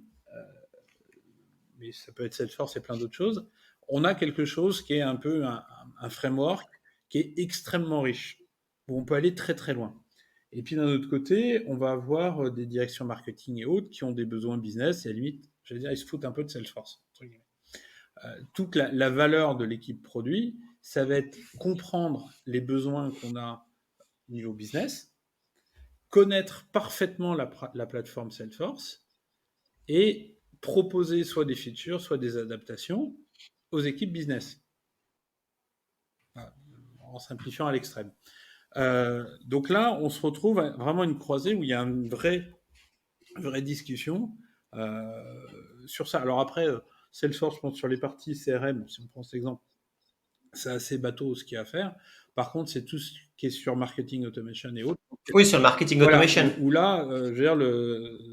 mais ça peut être Salesforce et plein d'autres choses, on a quelque chose qui est un peu un framework qui est extrêmement riche, où on peut aller très très loin. Et puis d'un autre côté, on va avoir des directions marketing et autres qui ont des besoins business, et à la limite, je veux dire, ils se foutent un peu de Salesforce. Toute la valeur de l'équipe produit, ça va être comprendre les besoins qu'on a niveau business, connaître parfaitement la plateforme Salesforce et proposer soit des features, soit des adaptations aux équipes business, en simplifiant à l'extrême. Donc là, on se retrouve à vraiment une croisée où il y a une vraie discussion sur ça. Alors après, Salesforce, je pense, sur les parties CRM, si on prend cet exemple, c'est assez bateau ce qu'il y a à faire. Par contre, c'est tout ce qui est sur marketing automation et autres. Oui, sur le marketing Voilà, automation. où là, je veux dire,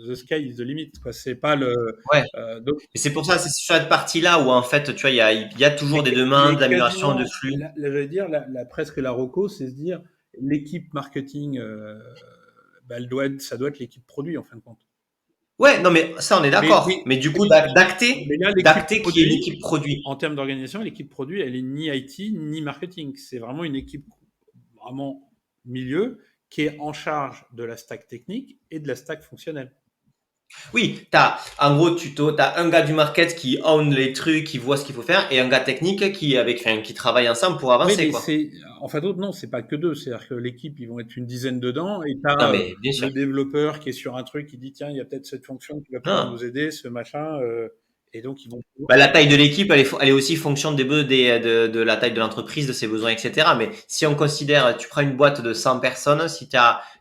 the sky is the limit, quoi. C'est pas le. Ouais. Donc, Et c'est pour ça, c'est sur cette partie-là où en fait, tu vois, il y a toujours des il y demandes a d'amélioration de quasiment, flux. j'allais dire, presque la reco, c'est se dire, l'équipe marketing, bah, ça doit être l'équipe produit, en fin de compte. Ouais, non, mais ça, on est Mais, d'accord. mais, Mais du coup, mais, mais là, l'équipe d'acter qui est une produit, équipe produit. en termes d'organisation, l'équipe produit, elle est ni IT ni marketing. C'est vraiment une équipe vraiment milieu qui est en charge de la stack technique et de la stack fonctionnelle. Oui, en gros, t'as un gars du market qui own les trucs, qui voit ce qu'il faut faire, et un gars technique qui travaille ensemble pour Oui, avancer, mais quoi. c'est, enfin d'autres, non, c'est pas que deux. C'est-à-dire que l'équipe, ils vont être une dizaine dedans, et tu Non, as mais bien sûr. le développeur qui est sur un truc, qui dit, tiens, il y a peut-être cette fonction qui va pouvoir Non. nous aider, ce machin, et donc ils vont. Bah, la taille de l'équipe, elle est aussi fonction de la taille de l'entreprise, de ses besoins, etc. Mais si on considère, tu prends une boîte de 100 personnes, si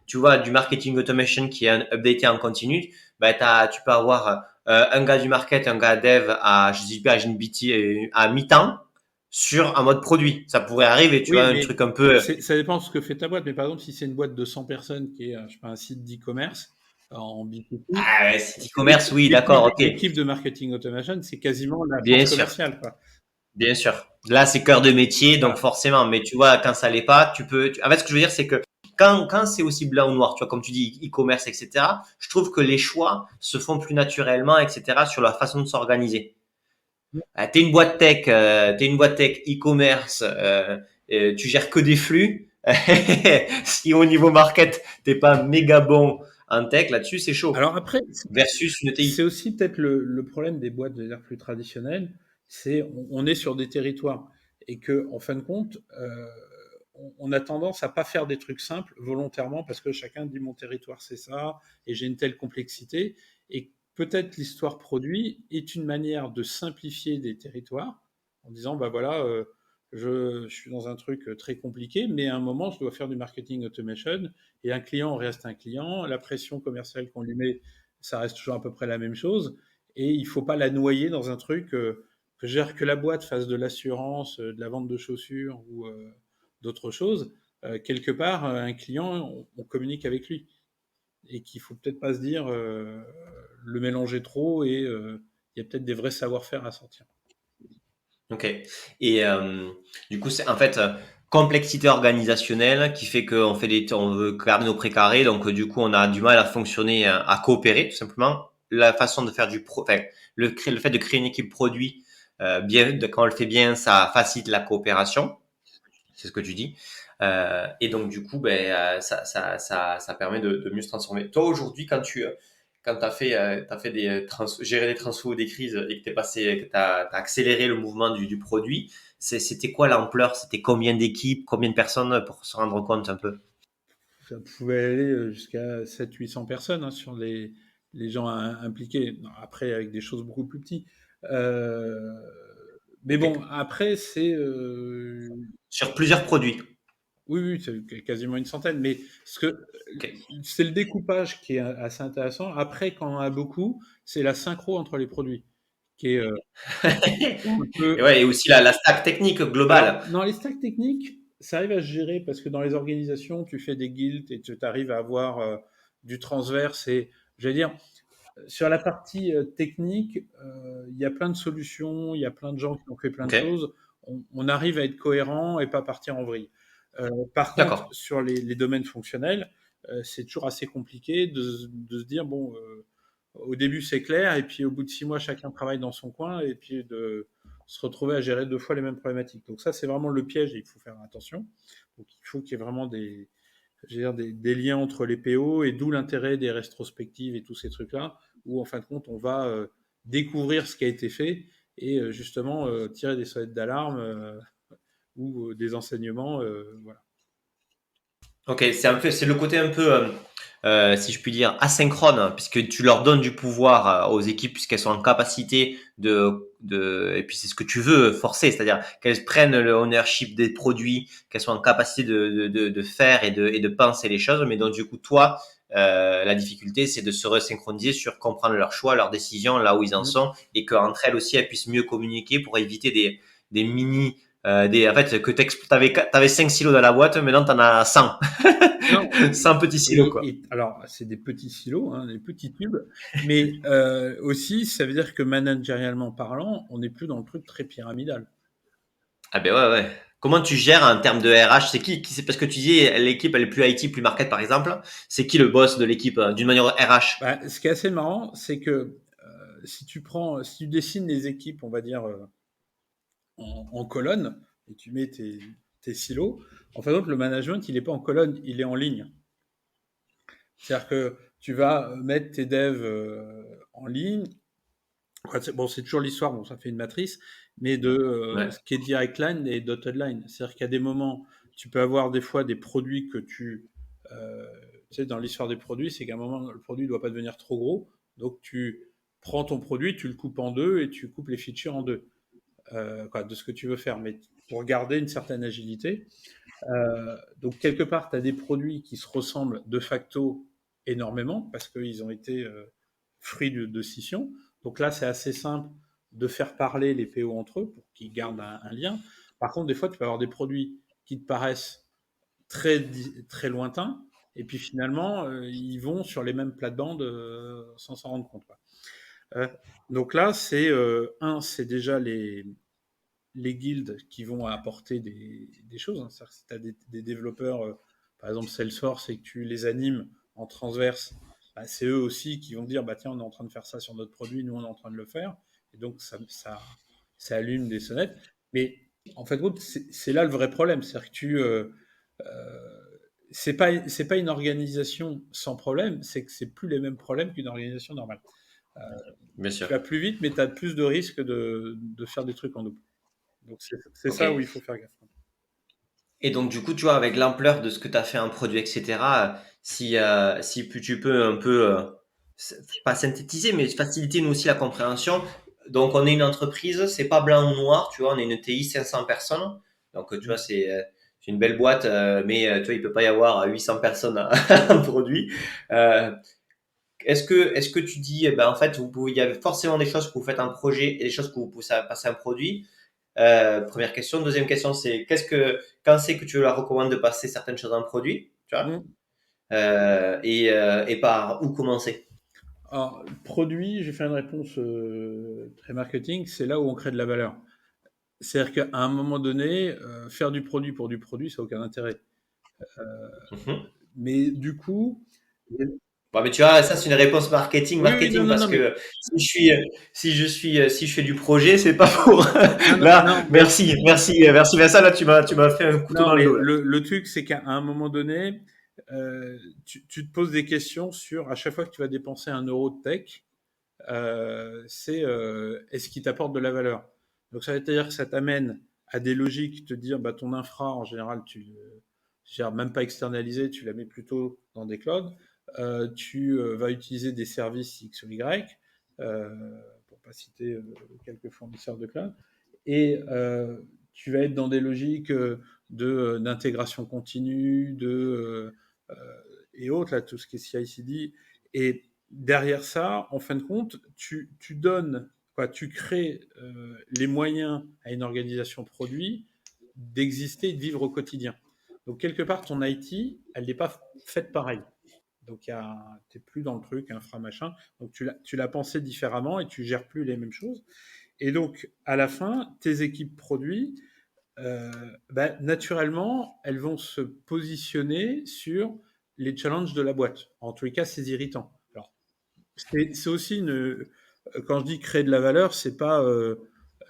tu vois, du marketing automation qui est updaté en continu, bah, tu peux avoir un gars du market, un gars dev je sais pas, à mi-temps sur un mode produit. Ça pourrait arriver, tu vois, Oui, un mais truc un peu. ça dépend de ce que fait ta boîte. Mais par exemple, si c'est une boîte de 100 personnes qui est, je sais pas, un site d'e-commerce en B2C, Ah, ouais, c'est e-commerce, oui, l'équipe d'accord, ok. l'équipe de marketing automation, c'est quasiment la force Bien sûr. commerciale, quoi. Bien sûr. Là, c'est cœur de métier, donc Voilà. forcément. Mais tu vois, quand ça l'est pas, En fait, ce que je veux dire, c'est que quand c'est aussi blanc ou noir, tu vois, comme tu dis, e-commerce, etc., je trouve que les choix se font plus naturellement, etc., sur la façon de s'organiser. T'es une boîte tech e-commerce, tu gères que des flux. Si au niveau market, t'es pas méga bon en tech, là-dessus, c'est chaud. Alors après, Versus une c'est TI. aussi peut-être le problème des boîtes, je veux dire, plus traditionnelles, c'est on est sur des territoires et que en fin de compte, on a tendance à pas faire des trucs simples volontairement parce que chacun dit mon territoire c'est ça et j'ai une telle complexité et peut-être l'histoire produit est une manière de simplifier des territoires en disant bah voilà je suis dans un truc très compliqué mais à un moment je dois faire du marketing automation et un client reste un client, la pression commerciale qu'on lui met ça reste toujours à peu près la même chose et il faut pas la noyer dans un truc que la boîte fasse de l'assurance, de la vente de chaussures ou d'autres choses, quelque part, un client, on communique avec lui. Et qu'il faut peut-être pas se dire le mélanger trop et il y a peut-être des vrais savoir-faire à sortir. Ok. Et du coup, c'est en fait complexité organisationnelle qui fait on veut garder nos précarés, donc du coup, on a du mal à fonctionner, à coopérer, tout simplement. La façon de faire enfin, le fait de créer une équipe produit, quand on le fait bien, ça facilite la coopération. C'est ce que tu dis. Et donc, du coup, ça permet de mieux se transformer. Toi, aujourd'hui, quand t'as fait gérer des transfos ou des crises et que t'as accéléré le mouvement du produit, c'était quoi l'ampleur? C'était combien d'équipes, combien de personnes pour se rendre compte un peu? Ça pouvait aller jusqu'à 700-800 personnes hein, sur les gens impliqués. Après, avec des choses beaucoup plus petites. Euh, mais bon, Ok. après, c'est Sur plusieurs produits. oui, oui, c'est quasiment une centaine. Mais Ok. c'est le découpage qui est assez intéressant. Après, quand on a beaucoup, c'est la synchro entre les produits qui est un Et peu. ouais, et aussi la stack technique globale. Alors, dans les stacks techniques, ça arrive à se gérer parce que dans les organisations, tu fais des guilds et tu arrives à avoir du transverse. Et je veux dire, sur la partie technique, il y a plein de solutions, il y a plein de gens qui ont fait plein de Ok. choses. On arrive à être cohérent et pas partir en vrille. Par contre, D'accord. sur les domaines fonctionnels, c'est toujours assez compliqué de se dire, bon, au début c'est clair, et puis au bout de 6 mois, chacun travaille dans son coin, et puis de se retrouver à gérer 2 fois les mêmes problématiques. Donc ça, c'est vraiment le piège, et il faut faire attention. Donc il faut qu'il y ait vraiment je veux dire, des liens entre les PO, et d'où l'intérêt des rétrospectives et tous ces trucs-là, où en fin de compte, on va découvrir ce qui a été fait, et justement tirer des sonnettes d'alarme ou des enseignements. Voilà. Ok, c'est le côté un peu, si je puis dire, asynchrone, hein, puisque tu leur donnes du pouvoir aux équipes puisqu'elles sont en capacité et puis c'est ce que tu veux forcer, c'est-à-dire qu'elles prennent le ownership des produits, qu'elles soient en capacité de faire et de penser les choses. Mais donc du coup, toi, la difficulté, c'est de se resynchroniser sur comprendre leurs choix, leurs décisions, là où ils en Mm. sont, et qu'entre elles aussi, elles puissent mieux communiquer pour éviter des mini En fait, que t'avais 5 silos dans la boîte, maintenant t'en as 100. Non, 100 petits silos, quoi. alors, c'est des petits silos, hein, des petits tubes, mais aussi, ça veut dire que managérialement parlant, on n'est plus dans le truc très pyramidal. Ah ben ouais, ouais. Comment tu gères en termes de RH? C'est qui c'est parce que tu dis l'équipe elle est plus IT, plus market par exemple. C'est qui le boss de l'équipe d'une manière RH? Bah, ce qui est assez marrant, c'est que si tu dessines les équipes, on va dire, en colonne, et tu mets tes silos, en fait, le management, il n'est pas en colonne, il est en ligne. C'est-à-dire que tu vas mettre tes devs en ligne. Bon, c'est toujours l'histoire, bon, ça fait une matrice, mais de Ouais. ce qui est direct line et dotted line. C'est-à-dire qu'il y a des moments, tu peux avoir des fois des produits que euh, tu sais, dans l'histoire des produits, c'est qu'à un moment, le produit ne doit pas devenir trop gros. Donc, tu prends ton produit, tu le coupes en deux et tu coupes les features en deux, de ce que tu veux faire, mais pour garder une certaine agilité. Donc, quelque part, tu as des produits qui se ressemblent de facto énormément parce qu'ils ont été fruits de scission. Donc là, c'est assez simple de faire parler les PO entre eux pour qu'ils gardent un lien. Par contre, des fois, tu peux avoir des produits qui te paraissent très lointains et puis finalement, ils vont sur les mêmes plates-bandes sans s'en rendre compte, quoi. Euh, donc là, c'est déjà les guildes qui vont apporter des choses, hein. Si tu as des développeurs, par exemple Salesforce, et que tu les animes en transverse, bah, c'est eux aussi qui vont te dire bah, tiens, on est en train de faire ça sur notre produit, nous on est en train de le faire. Et donc ça allume des sonnettes. Mais en fait, c'est là le vrai problème. C'est-à-dire que euh, c'est pas une organisation sans problème, c'est que c'est plus les mêmes problèmes qu'une organisation normale. Euh, Bien sûr. Tu vas plus vite, mais tu as plus de risques de faire des trucs en double. Donc c'est Ok. ça où il faut faire gaffe. Et donc du coup, tu vois, avec l'ampleur de ce que tu as fait en produit, etc., si tu peux un peu, pas synthétiser, mais faciliter nous aussi la compréhension. Donc on est une entreprise, c'est pas blanc ou noir, tu vois, on est une TI 500 personnes. Donc tu vois, c'est une belle boîte, mais tu vois, il peut pas y avoir 800 personnes en produit. Euh, est-ce que tu dis, eh ben, en fait, il y a forcément des choses que vous faites en projet et des choses que vous pouvez passer en produit. Première question. Deuxième question, c'est quand c'est que tu leur recommandes de passer certaines choses en produit, tu vois, Mm. et par où commencer. Alors, produit, j'ai fait une réponse très marketing, c'est là où on crée de la valeur. C'est-à-dire qu'à un moment donné, faire du produit pour du produit, ça n'a aucun intérêt. Mhm. Mais du coup, Bon, mais tu vois, ça c'est une réponse marketing, oui, oui, non, marketing non, parce non, mais que si je fais du projet, c'est pas pour. non, non, Là, non, mais merci Vincent. Là, tu m'as fait un couteau non, dans le mais dos là. le truc, c'est qu'à un moment donné, tu te poses des questions sur à chaque fois que tu vas dépenser 1 euro de tech, est-ce qu'il t'apporte de la valeur. Donc ça veut dire que ça t'amène à des logiques, te dire bah, ton infra en général tu gères même pas externalisé, tu la mets plutôt dans des clouds. Tu vas utiliser des services X ou Y, pour pas citer quelques fournisseurs de cloud, et tu vas être dans des logiques d'intégration continue, et autres, là, tout ce qui est CI/CD. Et derrière ça, en fin de compte, tu donnes, quoi, tu crées les moyens à une organisation produit d'exister et de vivre au quotidien. Donc, quelque part, ton IT, elle n'est pas faite pareil. Donc, tu n'es plus dans le truc, infra machin. Donc, tu l'as pensé différemment et tu gères plus les mêmes choses. Et donc, à la fin, tes équipes produits, bah, naturellement, elles vont se positionner sur les challenges de la boîte. En tous les cas, c'est irritant. Alors, c'est aussi quand je dis créer de la valeur, c'est pas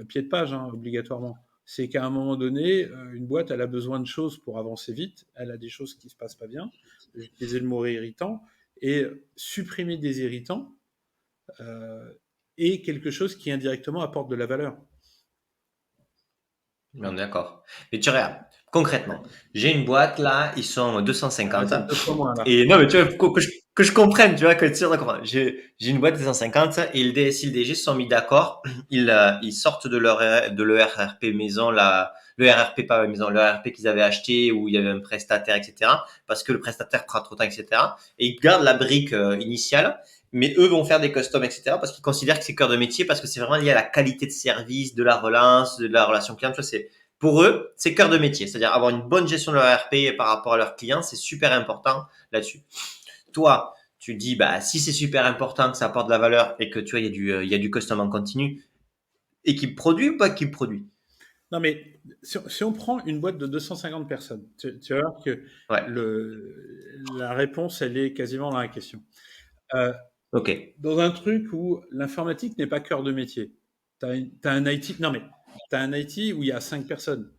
pied de page, hein, obligatoirement. C'est qu'à un moment donné, une boîte, elle a besoin de choses pour avancer vite. Elle a des choses qui se passent pas bien. J'ai utilisé le mot irritant. Et supprimer des irritants euh, est quelque chose qui indirectement apporte de la valeur. Non, d'accord. Mais tu regardes, concrètement, j'ai une boîte là, ils sont Ah, 250. c'est 2 fois moins là. Et non, mais tu vois, que je comprenne, tu vois, que tu sais, d'accord. J'ai une boîte de 250 et le DSI et le DG se sont mis d'accord. Ils sortent de l'ERP maison, le RRP pas maison, le RRP qu'ils avaient acheté où il y avait un prestataire, etc. Parce que le prestataire prend trop de temps, etc. Et ils gardent la brique initiale, mais eux vont faire des customs, etc. Parce qu'ils considèrent que c'est cœur de métier, parce que c'est vraiment lié à la qualité de service, de la relance, de la relation client. Tu vois, Pour eux, c'est cœur de métier. C'est-à-dire avoir une bonne gestion de leur RP par rapport à leurs clients, c'est super important là-dessus. Toi, tu dis, bah, si c'est super important, que ça apporte de la valeur et que tu vois, il y a du custom en continu, équipe produit ou pas équipe produit? Non, mais si on prend une boîte de 250 personnes, tu vas voir que Ouais. la réponse, elle est quasiment dans la question. Euh, Ok. dans un truc où l'informatique n'est pas cœur de métier, t'as un IT, non mais, t'as un IT où il y a 5 personnes.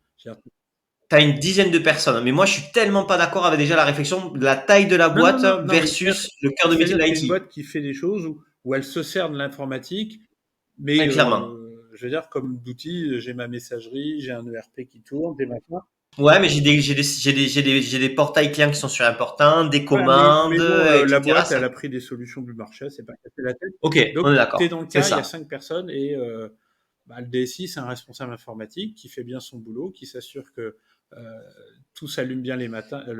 T'as une dizaine de personnes. Mais moi, je suis tellement pas d'accord avec déjà la réflexion de la taille de la Non, non, boîte non, non, mais versus le cœur de métier c'est-à-dire de que c'est une l'IT. boîte qui fait des choses où elle se sert de l'informatique, mais Clairement. je veux dire, comme d'outils, j'ai ma messagerie, j'ai un ERP qui tourne, des machins. Ouais, mais j'ai des portails clients qui sont super importants, des Voilà, mais commandes, bon, la etc. boîte, elle a pris des solutions du marché, elle s'est pas cassé la tête. Ok, Donc, on est tu es d'accord. dans le C'est cas, il y a ça. 5 personnes et bah, le DSI, c'est un responsable informatique qui fait bien son boulot, qui s'assure que tout s'allume bien le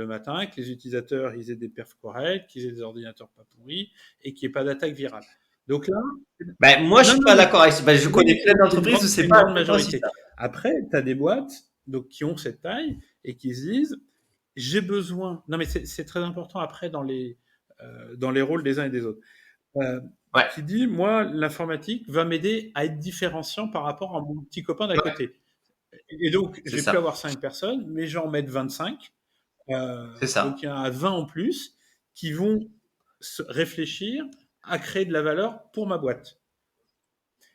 matin, que les utilisateurs ils aient des perfs corrects, qu'ils aient des ordinateurs pas pourris et qu'il n'y ait pas d'attaque virale. Donc là, Ben, moi, je non, suis non, pas mais d'accord avec ça. Ben, je oui, connais plein d'entreprises où c'est c'est une pas grande tout le temps aussi majorité. ça. Après, tu as des boîtes donc, qui ont cette taille et qui se disent j'ai besoin. Non, mais c'est très important après dans les rôles des uns et des autres. Euh, Ouais. qui dit moi, l'informatique va m'aider à être différenciant par rapport à mon petit copain d'à Ouais. côté. Et donc, je C'est vais plus ça. avoir 5 personnes, mais je vais en mettre 25. C'est Donc, il ça. y en a 20 en plus qui vont réfléchir à créer de la valeur pour ma boîte.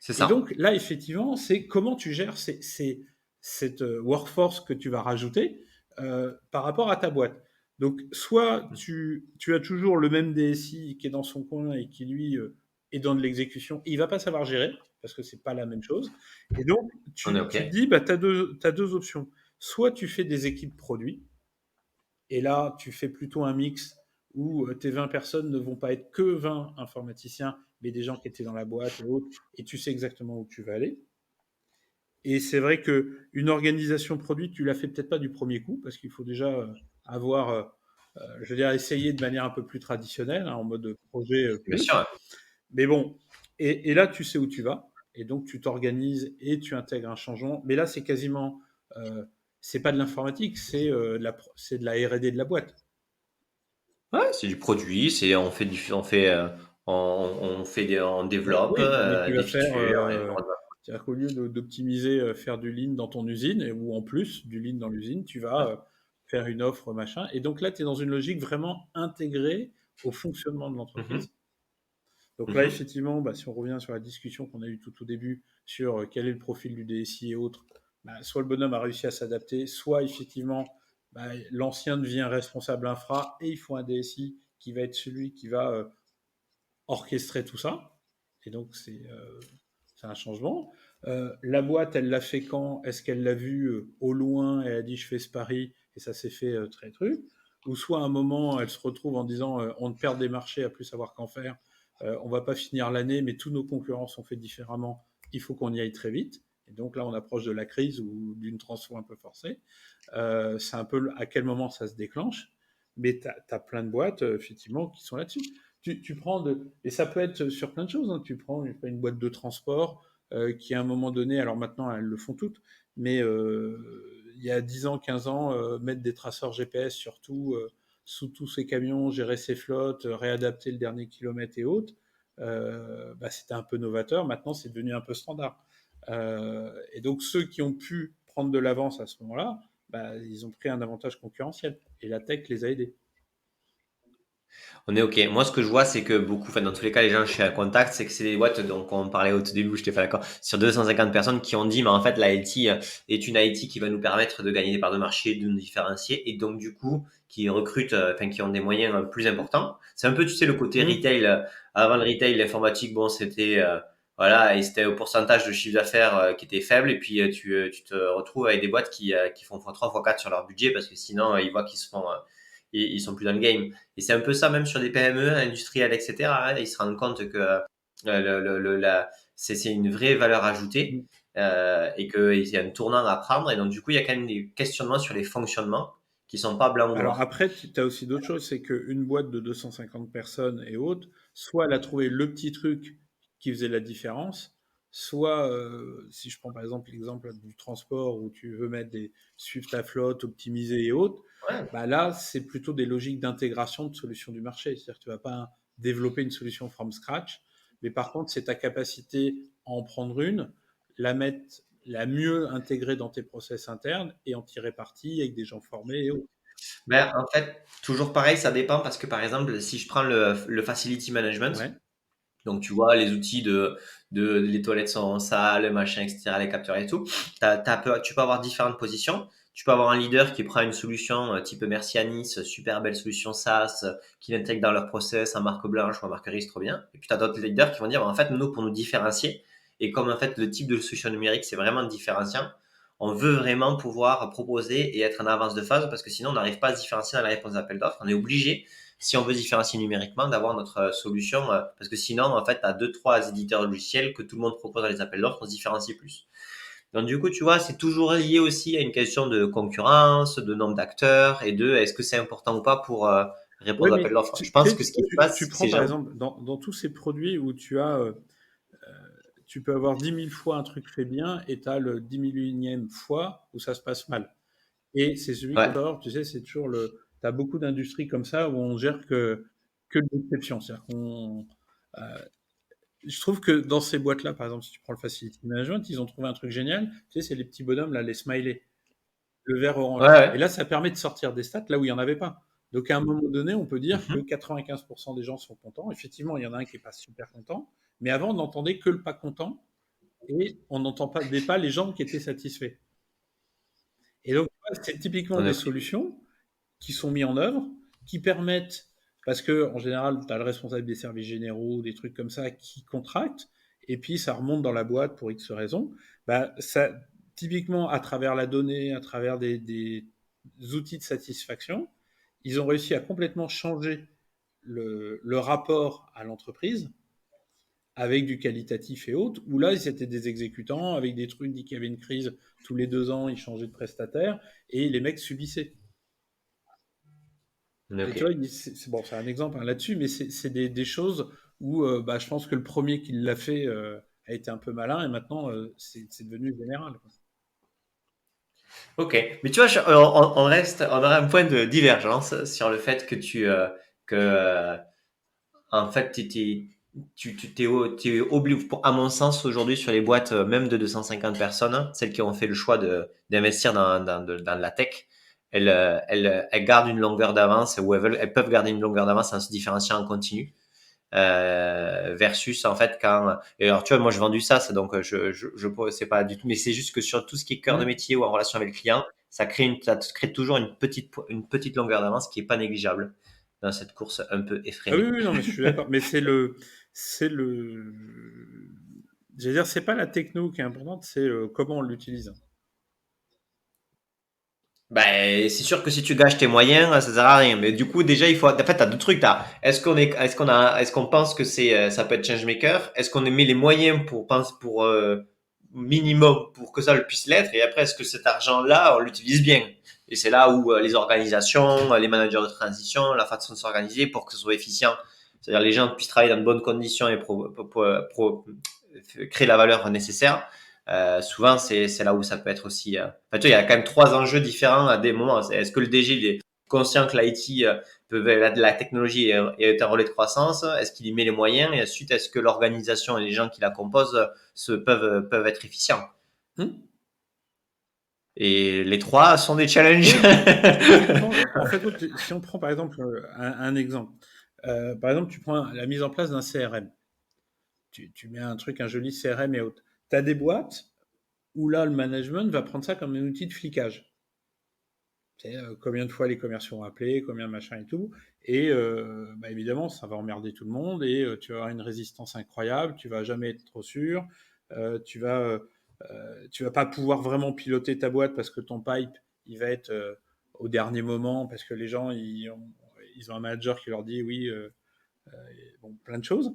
C'est Et ça. donc là, effectivement, c'est comment tu gères cette workforce que tu vas rajouter par rapport à ta boîte. Donc, soit tu as toujours le même DSI qui est dans son coin et qui, lui, est dans de l'exécution, et il va pas savoir gérer, parce que c'est pas la même chose. Et donc, On est tu te ok. dis, bah, tu as, t'as deux options. Soit tu fais des équipes produits, et là, tu fais plutôt un mix où tes 20 personnes ne vont pas être que 20 informaticiens, mais des gens qui étaient dans la boîte et autres, et tu sais exactement où tu vas aller. Et c'est vrai que une organisation produit, tu la fais peut-être pas du premier coup, parce qu'il faut déjà avoir, je veux dire, essayer de manière un peu plus traditionnelle, hein, en mode projet Bien sûr. plus. Ouais. Mais bon, et là, tu sais où tu vas, et donc tu t'organises et tu intègres un changement. Mais là, c'est quasiment, c'est pas de l'informatique, c'est de la R&D de la boîte. Ouais, c'est du produit, c'est on fait on développe Oui, mais tu des vas faire, features, et une roadmap. c'est-à-dire qu'au lieu d'optimiser, faire du lean dans ton usine, ou en plus du lean dans l'usine, tu vas Ouais. faire une offre machin. Et donc là, tu es dans une logique vraiment intégrée au fonctionnement de Mhm. l'entreprise. Donc là, Mhm. effectivement, bah, si on revient sur la discussion qu'on a eue tout au début sur quel est le profil du DSI et autres, bah, soit le bonhomme a réussi à s'adapter, soit effectivement, bah, l'ancien devient responsable infra et il faut un DSI qui va être celui qui va orchestrer tout ça. Et donc, c'est un changement. La boîte, elle l'a fait quand? Est-ce qu'elle l'a vu au loin et elle a dit je fais ce pari et ça s'est fait très truc? Ou soit à un moment, elle se retrouve en disant on perd des marchés à plus savoir qu'en faire, on va pas finir l'année, mais tous nos concurrents sont faits différemment, il faut qu'on y aille très vite. Et donc là, on approche de la crise ou d'une transfo un peu forcée. C'est un peu à quel moment ça se déclenche. Mais tu as, plein de boîtes, effectivement, qui sont là-dessus. Tu prends et ça peut être sur plein de choses. Hein. Tu prends une boîte de transport qui, à un moment donné, alors maintenant, elles le font toutes, mais il y a 10 ans, 15 ans, mettre des traceurs GPS surtout sous tous ces camions, gérer ses flottes, réadapter le dernier kilomètre et autres, bah, c'était un peu novateur. Maintenant, c'est devenu un peu standard. Et donc, ceux qui ont pu prendre de l'avance à ce moment-là, bah, ils ont pris un avantage concurrentiel. Et la tech les a aidés. On est OK. Moi, ce que je vois, c'est que beaucoup, enfin, dans tous les cas, les gens chez Contact, c'est que c'est des boîtes, donc on parlait au tout début, je t'ai pas d'accord, sur 250 personnes qui ont dit, mais en fait, la IT est une IT qui va nous permettre de gagner des parts de marché, de nous différencier, et donc, du coup, qui recrutent, enfin, qui ont des moyens plus importants. C'est un peu, tu sais, le côté Mmh. retail. Avant le retail, l'informatique, bon, c'était, voilà, et c'était au pourcentage de chiffre d'affaires qui était faible, et puis tu te retrouves avec des boîtes qui font x3, x4 sur leur budget, parce que sinon, ils voient qu'ils se font, ils sont plus dans le game. Et c'est un peu ça même sur des PME industrielles, etc. Hein, ils se rendent compte que c'est une vraie valeur ajoutée Mmh. et qu'il y a un tournant à prendre. Et donc, du coup, il y a quand même des questionnements sur les fonctionnements qui sont pas blancs ou Alors noirs. après, tu as aussi d'autres choses, c'est qu'une boîte de 250 personnes et autres, soit elle a trouvé le petit truc qui faisait la différence, soit, si je prends par exemple l'exemple du transport où tu veux suivre ta flotte, optimiser et autres, Ouais. bah là, c'est plutôt des logiques d'intégration de solutions du marché. C'est-à-dire que tu ne vas pas développer une solution from scratch, mais par contre, c'est ta capacité à en prendre une, la mieux intégrer dans tes process internes et en tirer parti avec des gens formés et autres. Ben, en fait, toujours pareil, ça dépend parce que par exemple, si je prends le facility management, Ouais. donc tu vois les outils de les toilettes sont sales, machin, etc., les capteurs et tout, tu peux avoir différentes positions. Tu peux avoir un leader qui prend une solution type Mercianis, super belle solution SaaS, qui l'intègre dans leur process en marque blanche ou en marque grise, trop bien. Et puis tu as d'autres leaders qui vont dire, en fait, nous, pour nous différencier, et comme en fait le type de solution numérique, c'est vraiment différenciant, on veut vraiment pouvoir proposer et être en avance de phase parce que sinon on n'arrive pas à se différencier dans la réponse d'appel d'offres. On est obligé, si on veut se différencier numériquement, d'avoir notre solution parce que sinon, en fait, tu as deux, trois éditeurs logiciels que tout le monde propose dans les appels d'offres, on se différencie plus. Donc du coup, tu vois, c'est toujours lié aussi à une question de concurrence, de nombre d'acteurs et de est-ce que c'est important ou pas pour Oui, répondre à mais l'appel d'offres. Je tu pense sais, que ce qui se passe, tu c'est que prends ces par gens. exemple dans tous ces produits où tu peux avoir 10 000 fois un truc fait bien et tu as le 10 000e fois où ça se passe mal. Et c'est celui qu'on Ouais, sort, tu sais, c'est toujours tu as beaucoup d'industries comme ça où on gère que l'exception. C'est-à-dire euh, je trouve que dans ces boîtes-là, par exemple, si tu prends le Facility Management, ils ont trouvé un truc génial. Tu sais, c'est les petits bonhommes, là, les smileys, le vert orange. ouais, Et ouais. là, ça permet de sortir des stats là où il n'y en avait pas. Donc, à un moment donné, on peut dire que Mhm. 95% des gens sont contents. Effectivement, il y en a un qui n'est pas super content. Mais avant, on n'entendait que le pas content et on n'entendait pas les gens qui étaient satisfaits. Et donc, c'est typiquement On des est- solutions qui sont mises en œuvre, qui permettent, parce que en général, tu as le responsable des services généraux, des trucs comme ça, qui contractent, et puis ça remonte dans la boîte pour X raisons. Bah, ça, typiquement, à travers la donnée, à travers des outils de satisfaction, ils ont réussi à complètement changer le rapport à l'entreprise avec du qualitatif et autres, où là, ils étaient des exécutants avec des trucs, dit qu'il y avait une crise tous les 2 ans, ils changeaient de prestataire, et les mecs subissaient. on est Et OK. tu vois, bon, c'est un exemple hein, là-dessus, mais c'est des choses où bah, je pense que le premier qui l'a fait a été un peu malin, et maintenant, c'est devenu général, quoi. Ok, mais tu vois, on reste, on aura un point de divergence sur le fait que en fait, t'es obligé, à mon sens, aujourd'hui, sur les boîtes, même de 250 personnes, celles qui ont fait le choix d'investir dans la tech, elles gardent une longueur d'avance ou elles peuvent garder une longueur d'avance en se différenciant en continu. Versus en fait quand et alors tu vois moi je vends du SaaS donc je c'est pas du tout mais c'est juste que sur tout ce qui est cœur de Mm. métier ou en relation avec le client ça crée toujours une petite longueur d'avance qui est pas négligeable dans cette course un peu Ah oui, effrénée. oui, non, mais je suis d'accord. Mais c'est le, je veux dire, c'est pas la techno qui est importante, c'est comment on l'utilise. Ben, c'est sûr que si tu gâches tes moyens, ça sert à rien. Mais du coup, déjà, il faut, en fait, t'as deux trucs. Est-ce qu'on pense que ça peut être changemaker? Est-ce qu'on met les moyens pour minimum pour que ça le puisse l'être? Et après, est-ce que cet argent-là, on l'utilise bien? Et c'est là où les organisations, les managers de transition, la façon de s'organiser pour que ce soit efficient. C'est-à-dire les gens puissent travailler dans de bonnes conditions et créer la valeur nécessaire. Souvent, c'est là où ça peut être aussi. Enfin, tu vois, il y a quand même trois enjeux différents à des moments. Est-ce que le DG il est conscient que l'IT la technologie est un relais de croissance? Est-ce qu'il y met les moyens? Et ensuite, est-ce que l'organisation et les gens qui la composent peuvent être efficients? Hmm. Et les trois sont des challenges. Oui, mais typiquement, en fait, si on prend par exemple un exemple, par exemple, tu prends la mise en place d'un CRM. Tu mets un truc, un joli CRM et autres. Tu as des boîtes où là, le management va prendre ça comme un outil de flicage. C'est combien de fois les commerciaux ont appelé, combien de machin et tout. Et bah, évidemment, ça va emmerder tout le monde et tu vas avoir une résistance incroyable, tu vas jamais être trop sûr, tu vas pas pouvoir vraiment piloter ta boîte parce que ton pipe, il va être au dernier moment parce que les gens, ils ont un manager qui leur dit oui, bon, plein de choses.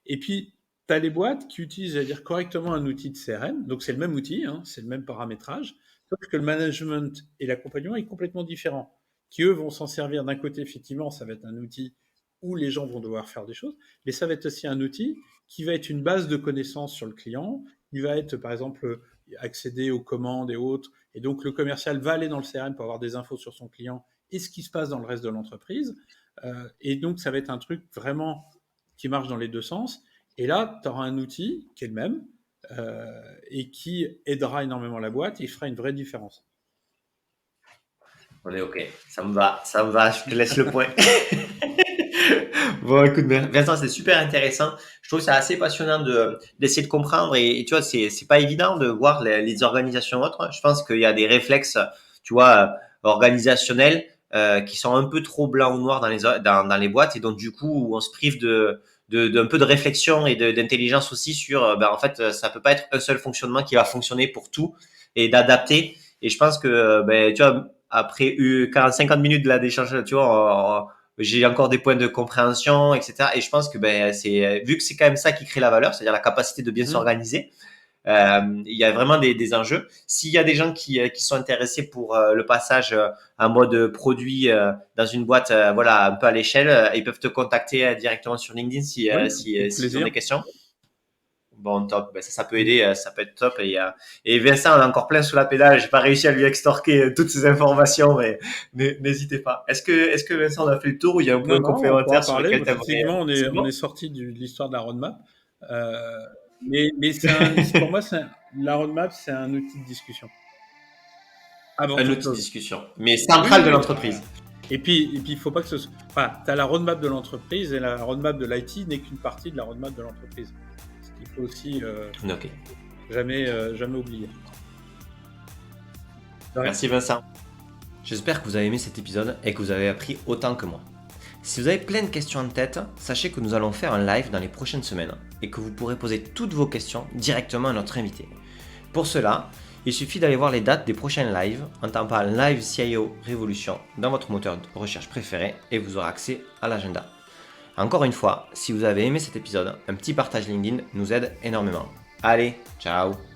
Et puis, tu as les boîtes qui utilisent, j'allais dire, correctement un outil de CRM. Donc, c'est le même outil, hein, c'est le même paramétrage. Sauf que le management et l'accompagnement est complètement différent. Qui, eux, vont s'en servir d'un côté, effectivement, ça va être un outil où les gens vont devoir faire des choses, mais ça va être aussi un outil qui va être une base de connaissances sur le client, il va être, par exemple, accéder aux commandes et autres. Et donc, le commercial va aller dans le CRM pour avoir des infos sur son client et ce qui se passe dans le reste de l'entreprise. Et donc, ça va être un truc vraiment qui marche dans les deux sens. Et là, tu auras un outil qui est le même et qui aidera énormément la boîte et fera une vraie différence. On est OK. Ça me va. Je te laisse le point. Bon, écoute, Vincent, c'est super intéressant. Je trouve ça assez passionnant d'essayer de comprendre et tu vois, c'est pas évident de voir les organisations autres. Je pense qu'il y a des réflexes, tu vois, organisationnels qui sont un peu trop blancs ou noirs dans les boîtes et donc du coup, on se prive d'un peu de réflexion et d'intelligence aussi sur, en fait, ça peut pas être un seul fonctionnement qui va fonctionner pour tout et d'adapter. Et je pense que, tu vois, après 50 minutes de d'échange, tu vois, j'ai encore des points de compréhension, etc. Et je pense que vu que c'est quand même ça qui crée la valeur, c'est-à-dire la capacité de bien s'organiser, il y a vraiment des enjeux. S'il y a des gens qui sont intéressés pour le passage en mode produit dans une boîte, voilà, un peu à l'échelle, ils peuvent te contacter directement sur LinkedIn s'ils ont des questions. Bon, top. Ça peut aider, ça peut être top. Et Vincent, on a encore plein sous la pédale. J'ai pas réussi à lui extorquer toutes ces informations, mais n'hésitez pas. Est-ce que Vincent, on a fait le tour ou il y a un point complémentaire sur lequel tu aimerais... Effectivement, on est sorti de l'histoire de la roadmap. Mais pour moi, la roadmap, c'est un outil de discussion. Un outil de discussion, mais central de l'entreprise. Et puis, il faut pas que ce soit... Enfin, tu as la roadmap de l'entreprise et la roadmap de l'IT n'est qu'une partie de la roadmap de l'entreprise. Il faut aussi jamais oublier. Merci Vincent. J'espère que vous avez aimé cet épisode et que vous avez appris autant que moi. Si vous avez plein de questions en tête, sachez que nous allons faire un live dans les prochaines semaines et que vous pourrez poser toutes vos questions directement à notre invité. Pour cela, il suffit d'aller voir les dates des prochains lives en tapant Live CIO Révolution dans votre moteur de recherche préféré et vous aurez accès à l'agenda. Encore une fois, si vous avez aimé cet épisode, un petit partage LinkedIn nous aide énormément. Allez, ciao!